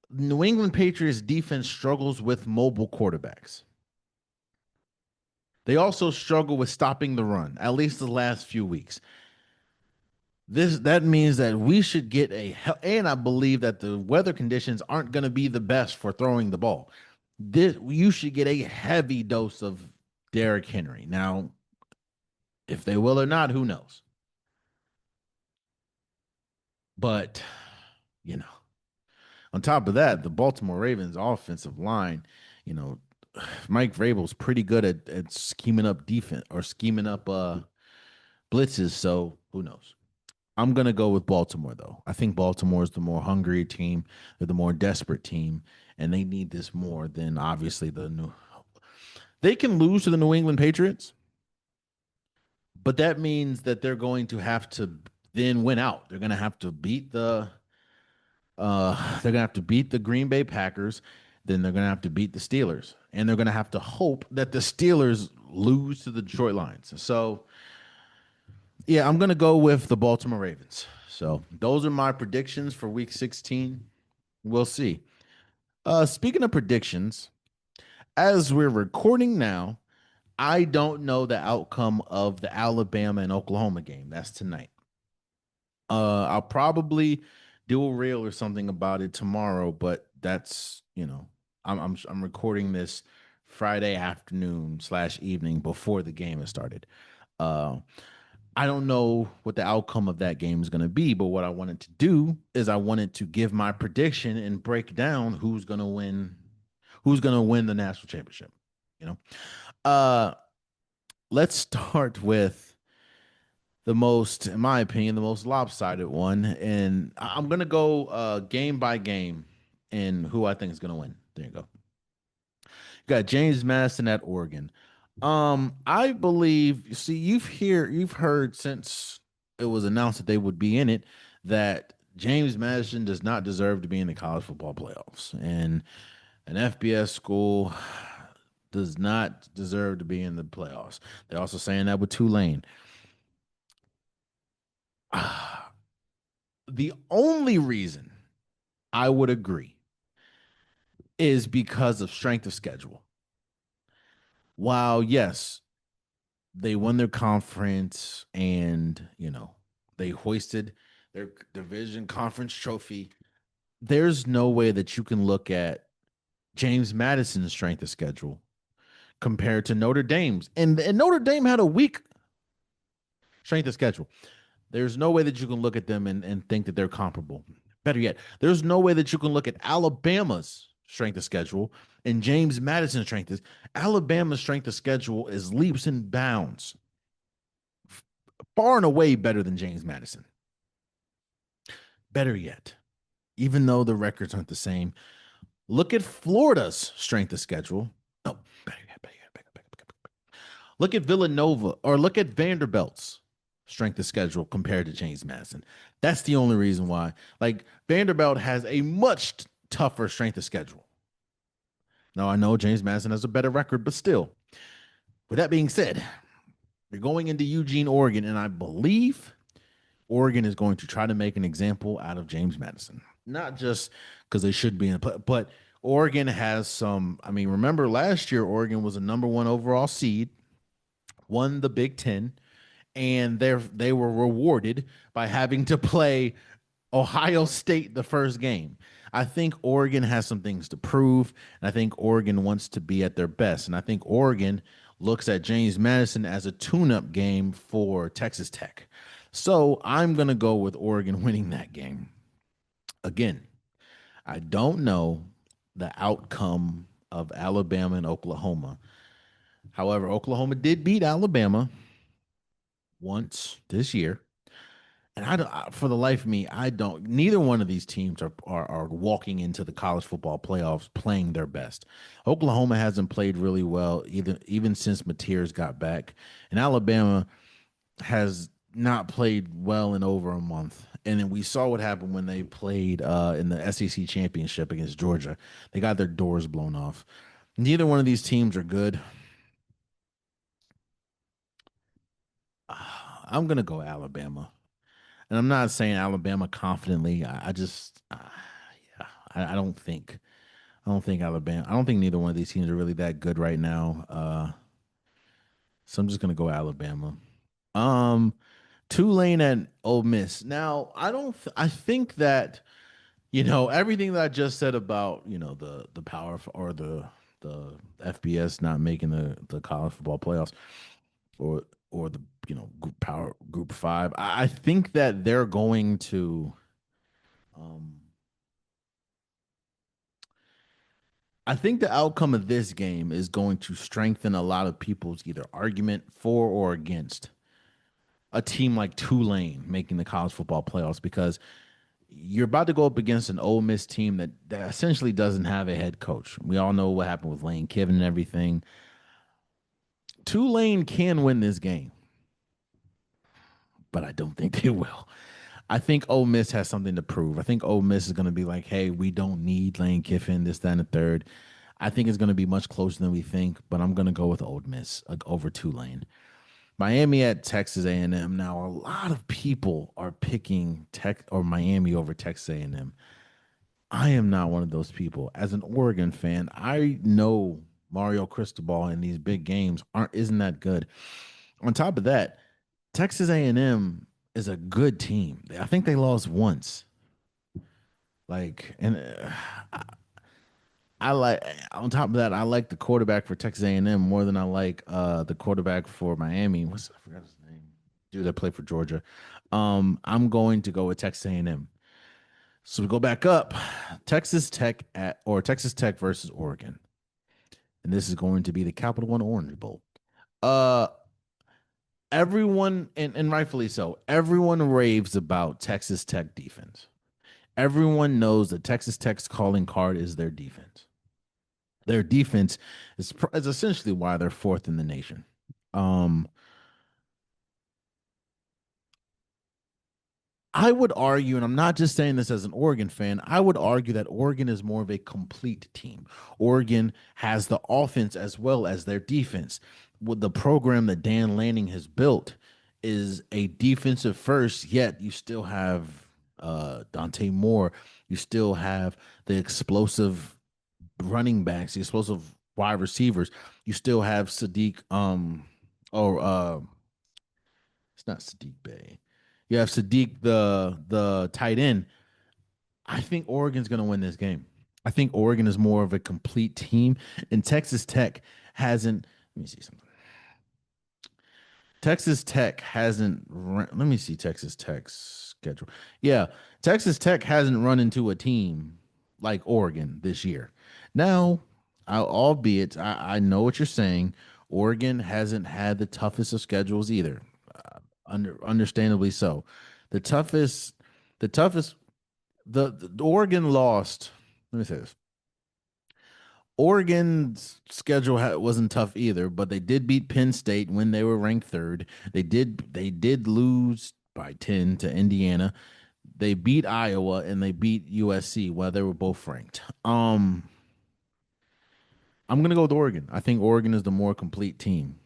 New England Patriots defense struggles with mobile quarterbacks. They also struggle with stopping the run, at least the last few weeks. That means that we should get and I believe that the weather conditions aren't going to be the best for throwing the ball. You should get a heavy dose of Derrick Henry. Now, if they will or not, who knows? But you know, on top of that, the Baltimore Ravens offensive line, you know, Mike Vrabel's pretty good at scheming up defense or scheming up blitzes. So who knows? I'm gonna go with Baltimore though. I think Baltimore is the more hungry team. They're the more desperate team, and they need this more than obviously the new. They can lose to the New England Patriots, but that means that they're going to have to then win out. They're gonna have to beat the Green Bay Packers. Then they're gonna have to beat the Steelers, and they're gonna have to hope that the Steelers lose to the Detroit Lions. So yeah, I'm gonna go with the Baltimore Ravens. So those are my predictions for Week 16. We'll see. Speaking of predictions, as we're recording now, I don't know the outcome of the Alabama and Oklahoma game. That's tonight. I'll probably do a reel or something about it tomorrow, but that's I'm recording this Friday afternoon / evening before the game has started. Uh, I don't know what the outcome of that game is going to be, but what I wanted to do is I wanted to give my prediction and break down who's going to win the national championship. You know, uh, let's start with in my opinion, the most lopsided one, and I'm going to go game by game and who I think is going to win. There you go. You got James Madison at Oregon. I believe. See, you've heard since it was announced that they would be in it that James Madison does not deserve to be in the college football playoffs, and an FBS school. does not deserve to be in the playoffs. They're also saying that with Tulane. The only reason I would agree is because of strength of schedule. While, yes, they won their conference and, they hoisted their division conference trophy, there's no way that you can look at James Madison's strength of schedule compared to Notre Dame's. And Notre Dame had a weak strength of schedule. There's no way that you can look at them and think that they're comparable. Better yet, there's no way that you can look at Alabama's strength of schedule and James Madison's strength is Alabama's strength of schedule is leaps and bounds, far and away better than James Madison. Better yet, even though the records aren't the same, look at Florida's strength of schedule. Oh, better yet, better yet, better, better, better, better. Look at Villanova or look at Vanderbilt's strength of schedule compared to James Madison. That's the only reason why. Like Vanderbilt has a much tougher strength of schedule. Now I know James Madison has a better record, but still. With that being said, you're going into Eugene, Oregon, and I believe Oregon is going to try to make an example out of James Madison. Not just because they should be in the play, but Oregon has some. I mean, remember last year, Oregon was a number one overall seed, won the Big Ten, and they were rewarded by having to play Ohio State the first game. I think Oregon has some things to prove, and I think Oregon wants to be at their best. And I think Oregon looks at James Madison as a tune-up game for Texas Tech. So I'm going to go with Oregon winning that game. Again, I don't know the outcome of Alabama and Oklahoma. However, Oklahoma did beat Alabama once this year. And for the life of me, I don't. Neither one of these teams are walking into the college football playoffs playing their best. Oklahoma hasn't played really well even since Mateers got back, and Alabama has not played well in over a month. And then we saw what happened when they played in the SEC championship against Georgia. They got their doors blown off. Neither one of these teams are good. I'm gonna go Alabama. And I'm not saying Alabama confidently. I just, yeah, I don't think, Alabama. I don't think neither one of these teams are really that good right now. So I'm just gonna go Alabama. Um, Tulane and Ole Miss. Now I don't. I think that everything that I just said about the power or the FBS not making the college football playoffs or the group 5. I think that they're going to um I think the outcome of this game is going to strengthen a lot of people's either argument for or against a team like Tulane making the college football playoffs because you're about to go up against an Ole Miss team that essentially doesn't have a head coach. We all know what happened with Lane Kiffin and everything. Tulane can win this game, but I don't think they will. I think Ole Miss has something to prove. I think Ole Miss is going to be like, hey, we don't need Lane Kiffin, this, that, and the third. I think it's going to be much closer than we think, but I'm going to go with Ole Miss over Tulane. Miami at Texas A&M. Now, a lot of people are picking Tech or Miami over Texas A&M. I am not one of those people. As an Oregon fan, I know Mario Cristobal in these big games isn't that good. On top of that, Texas A&M is a good team. I think they lost once. I like on top of that, I like the quarterback for Texas A&M more than I like the quarterback for Miami. I forgot his name. Dude that played for Georgia. I'm going to go with Texas A&M. So we go back up, Texas Tech Texas Tech versus Oregon, and this is going to be the Capital One Orange Bowl. Uh, everyone and rightfully so, everyone raves about Texas Tech defense. Everyone knows that Texas Tech's calling card is their defense. Their defense is essentially why they're fourth in the nation. Um, I would argue, and I'm not just saying this as an Oregon fan, I would argue that Oregon is more of a complete team. Oregon has the offense as well as their defense. With the program that Dan Lanning has built is a defensive first, yet you still have Dante Moore. You still have the explosive running backs, the explosive wide receivers. You still have Sadiq, or it's not Sadiq Bay. You have Sadiq, the tight end. I think Oregon's going to win this game. I think Oregon is more of a complete team, and Texas Tech hasn't. Let me see something. Texas Tech hasn't. Let me see Texas Tech's schedule. Yeah, Texas Tech hasn't run into a team like Oregon this year. Now, albeit I know what you're saying. Oregon hasn't had the toughest of schedules either. Understandably so. The toughest, the toughest, the Oregon lost. Let me say this. Oregon's schedule wasn't tough either, but they did beat Penn State when they were ranked third. They did lose by 10 to Indiana. They beat Iowa and they beat USC while they were both ranked. I'm gonna go with Oregon. I think Oregon is the more complete team.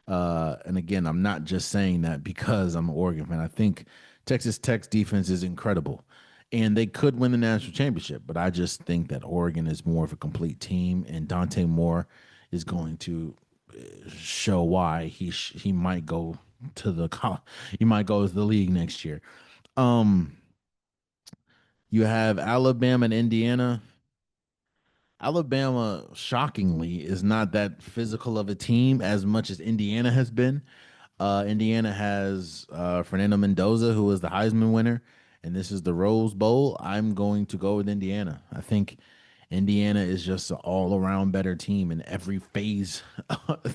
And again, I'm not just saying that because I'm an Oregon fan. I think Texas Tech's defense is incredible, and they could win the national championship. But I just think that Oregon is more of a complete team, and Dante Moore is going to show why he might go to he might go to the league next year. Um, you have Alabama and Indiana. Alabama, shockingly, is not that physical of a team as much as Indiana has been. Indiana has Fernando Mendoza, who is the Heisman winner, and this is the Rose Bowl. I'm going to go with Indiana. I think Indiana is just an all around better team in every phase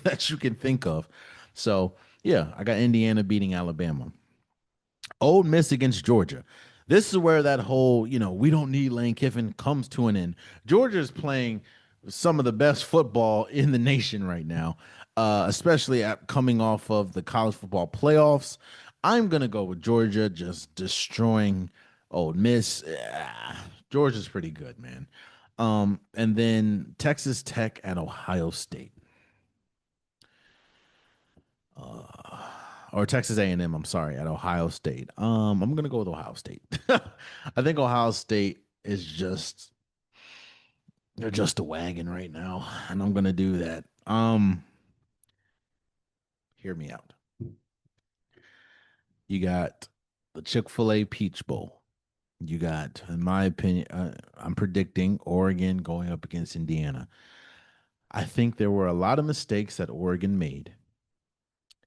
that you can think of. So, yeah, I got Indiana beating Alabama. Old Miss against Georgia. This is where that whole, we don't need Lane Kiffin comes to an end. Georgia's playing some of the best football in the nation right now, especially coming off of the college football playoffs. I'm going to go with Georgia just destroying Old Miss. Georgia's pretty good, man. And then Texas Tech and Ohio State. Uh, or Texas A&M, I'm sorry, at Ohio State. I'm gonna go with Ohio State. I think Ohio State is just they're just a wagon right now, and I'm gonna do that. Hear me out. You got the Chick-fil-A Peach Bowl. You got, in my opinion, I'm predicting Oregon going up against Indiana. I think there were a lot of mistakes that Oregon made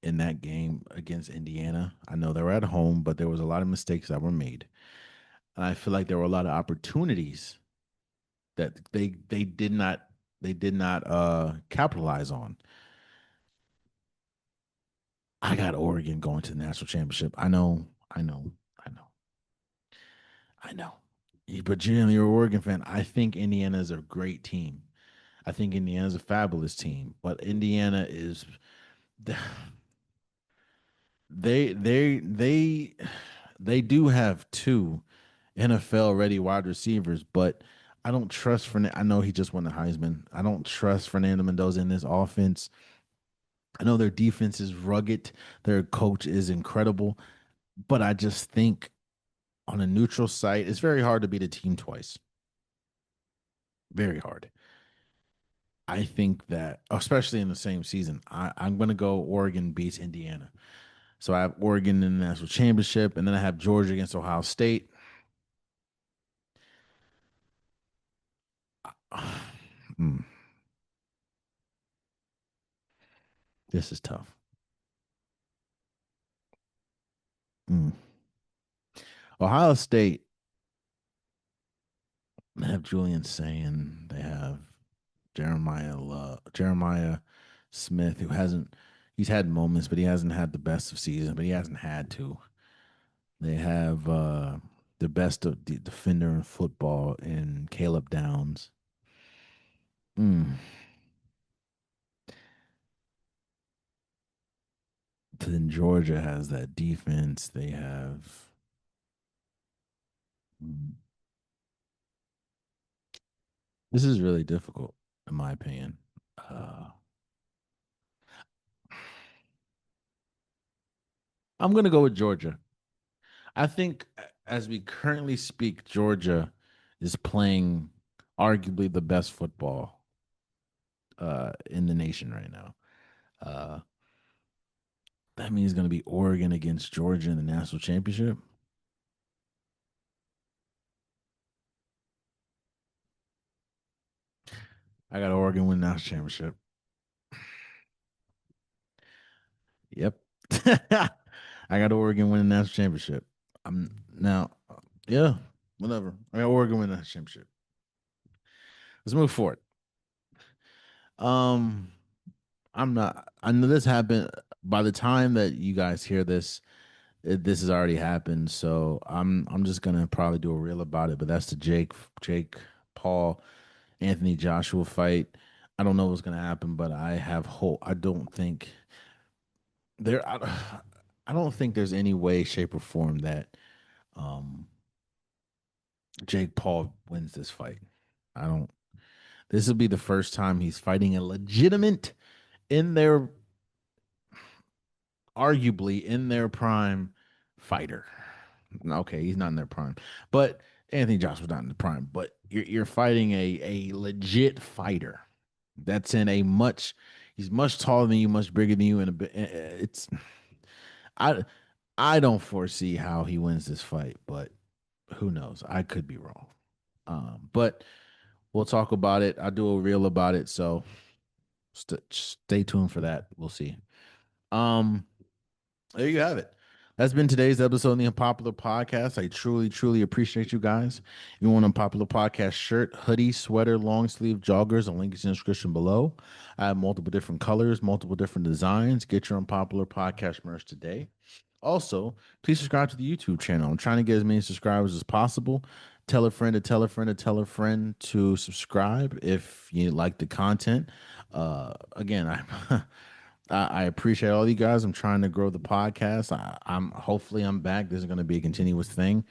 in that game against Indiana. I know they were at home, but there was a lot of mistakes that were made. And I feel like there were a lot of opportunities that they did not capitalize on. I got Oregon going to the national championship. I know, I know. But Jim, you're an Oregon fan. I think Indiana is a great team. I think Indiana's a fabulous team, but Indiana is they they they they do have two NFL ready wide receivers, but I don't trust Fernando. I know he just won the Heisman. I don't trust Fernando Mendoza in this offense. I know their defense is rugged, their coach is incredible, but I just think on a neutral site, it's very hard to beat a team twice. Very hard. I think that, especially in the same season, I'm going to go Oregon beats Indiana. So I have Oregon in the national championship, and then I have Georgia against Ohio State. Mm, this is tough. Mm. Ohio State, they have Julian Saying, they have Jeremiah Smith, who hasn't he's had moments, but he hasn't had the best of season, but he hasn't had to. They have the best of the defender in football in Caleb Downs. Mm. Then Georgia has that defense. They have. Mm. This is really difficult, in my opinion. Uh, I'm going to go with Georgia. I think as we currently speak, Georgia is playing arguably the best football in the nation right now. Uh, that means it's going to be Oregon against Georgia in the national championship. I got Oregon win the national championship. Yep. I got Oregon win the national championship. I'm now, yeah, whatever. I got Oregon win the national championship. Let's move forward. Um, I'm not. I know this happened. By the time that you guys hear this, this has already happened. So I'm just gonna probably do a reel about it. But that's the Jake Paul Anthony Joshua fight. I don't know what's gonna happen, but I have hope. I don't think there. I don't think there's any way, shape, or form that um Jake Paul wins this fight. I don't. This will be the first time he's fighting a legitimate in their arguably in their prime fighter. Okay, he's not in their prime, but Anthony Joshua's not in the prime. But you're fighting a legit fighter that's in a much. He's much taller than you, much bigger than you, and a bit. It's I I don't foresee how he wins this fight, but who knows? I could be wrong. But we'll talk about it. I'll do a reel about it. So stay tuned for that. We'll see. Um, there you have it. That's been today's episode of the Unpopular Podcast. I truly, truly appreciate you guys. If you want an Unpopular Podcast shirt, hoodie, sweater, long sleeve, joggers, a link is in the description below. I have multiple different colors, multiple different designs. Get your Unpopular Podcast merch today. Also, please subscribe to the YouTube channel. I'm trying to get as many subscribers as possible. Tell a friend to tell a friend to tell a friend to subscribe if you like the content. Again, I appreciate all you guys. I'm trying to grow the podcast. I'm hopefully I'm back. This is going to be a continuous thing.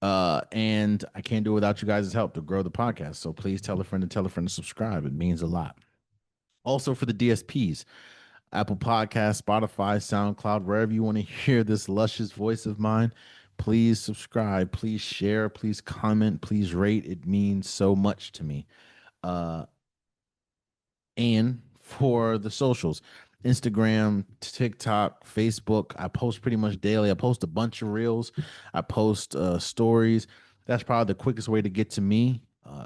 And I can't do it without you guys' help to grow the podcast. So please tell a friend to tell a friend to subscribe. It means a lot. Also for the DSPs, Apple Podcast, Spotify, SoundCloud, wherever you want to hear this luscious voice of mine, please subscribe, please share, please comment, please rate. It means so much to me. Uh, and for the socials, Instagram, TikTok, Facebook. I post pretty much daily. I post a bunch of reels. I post stories. That's probably the quickest way to get to me.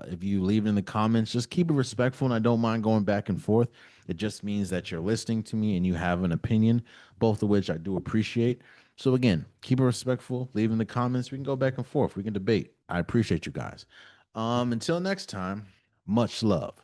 If you leave it in the comments, just keep it respectful, and I don't mind going back and forth. It just means that you're listening to me and you have an opinion, both of which I do appreciate. So again, keep it respectful. Leave in the comments. We can go back and forth. We can debate. I appreciate you guys. Until next time, much love.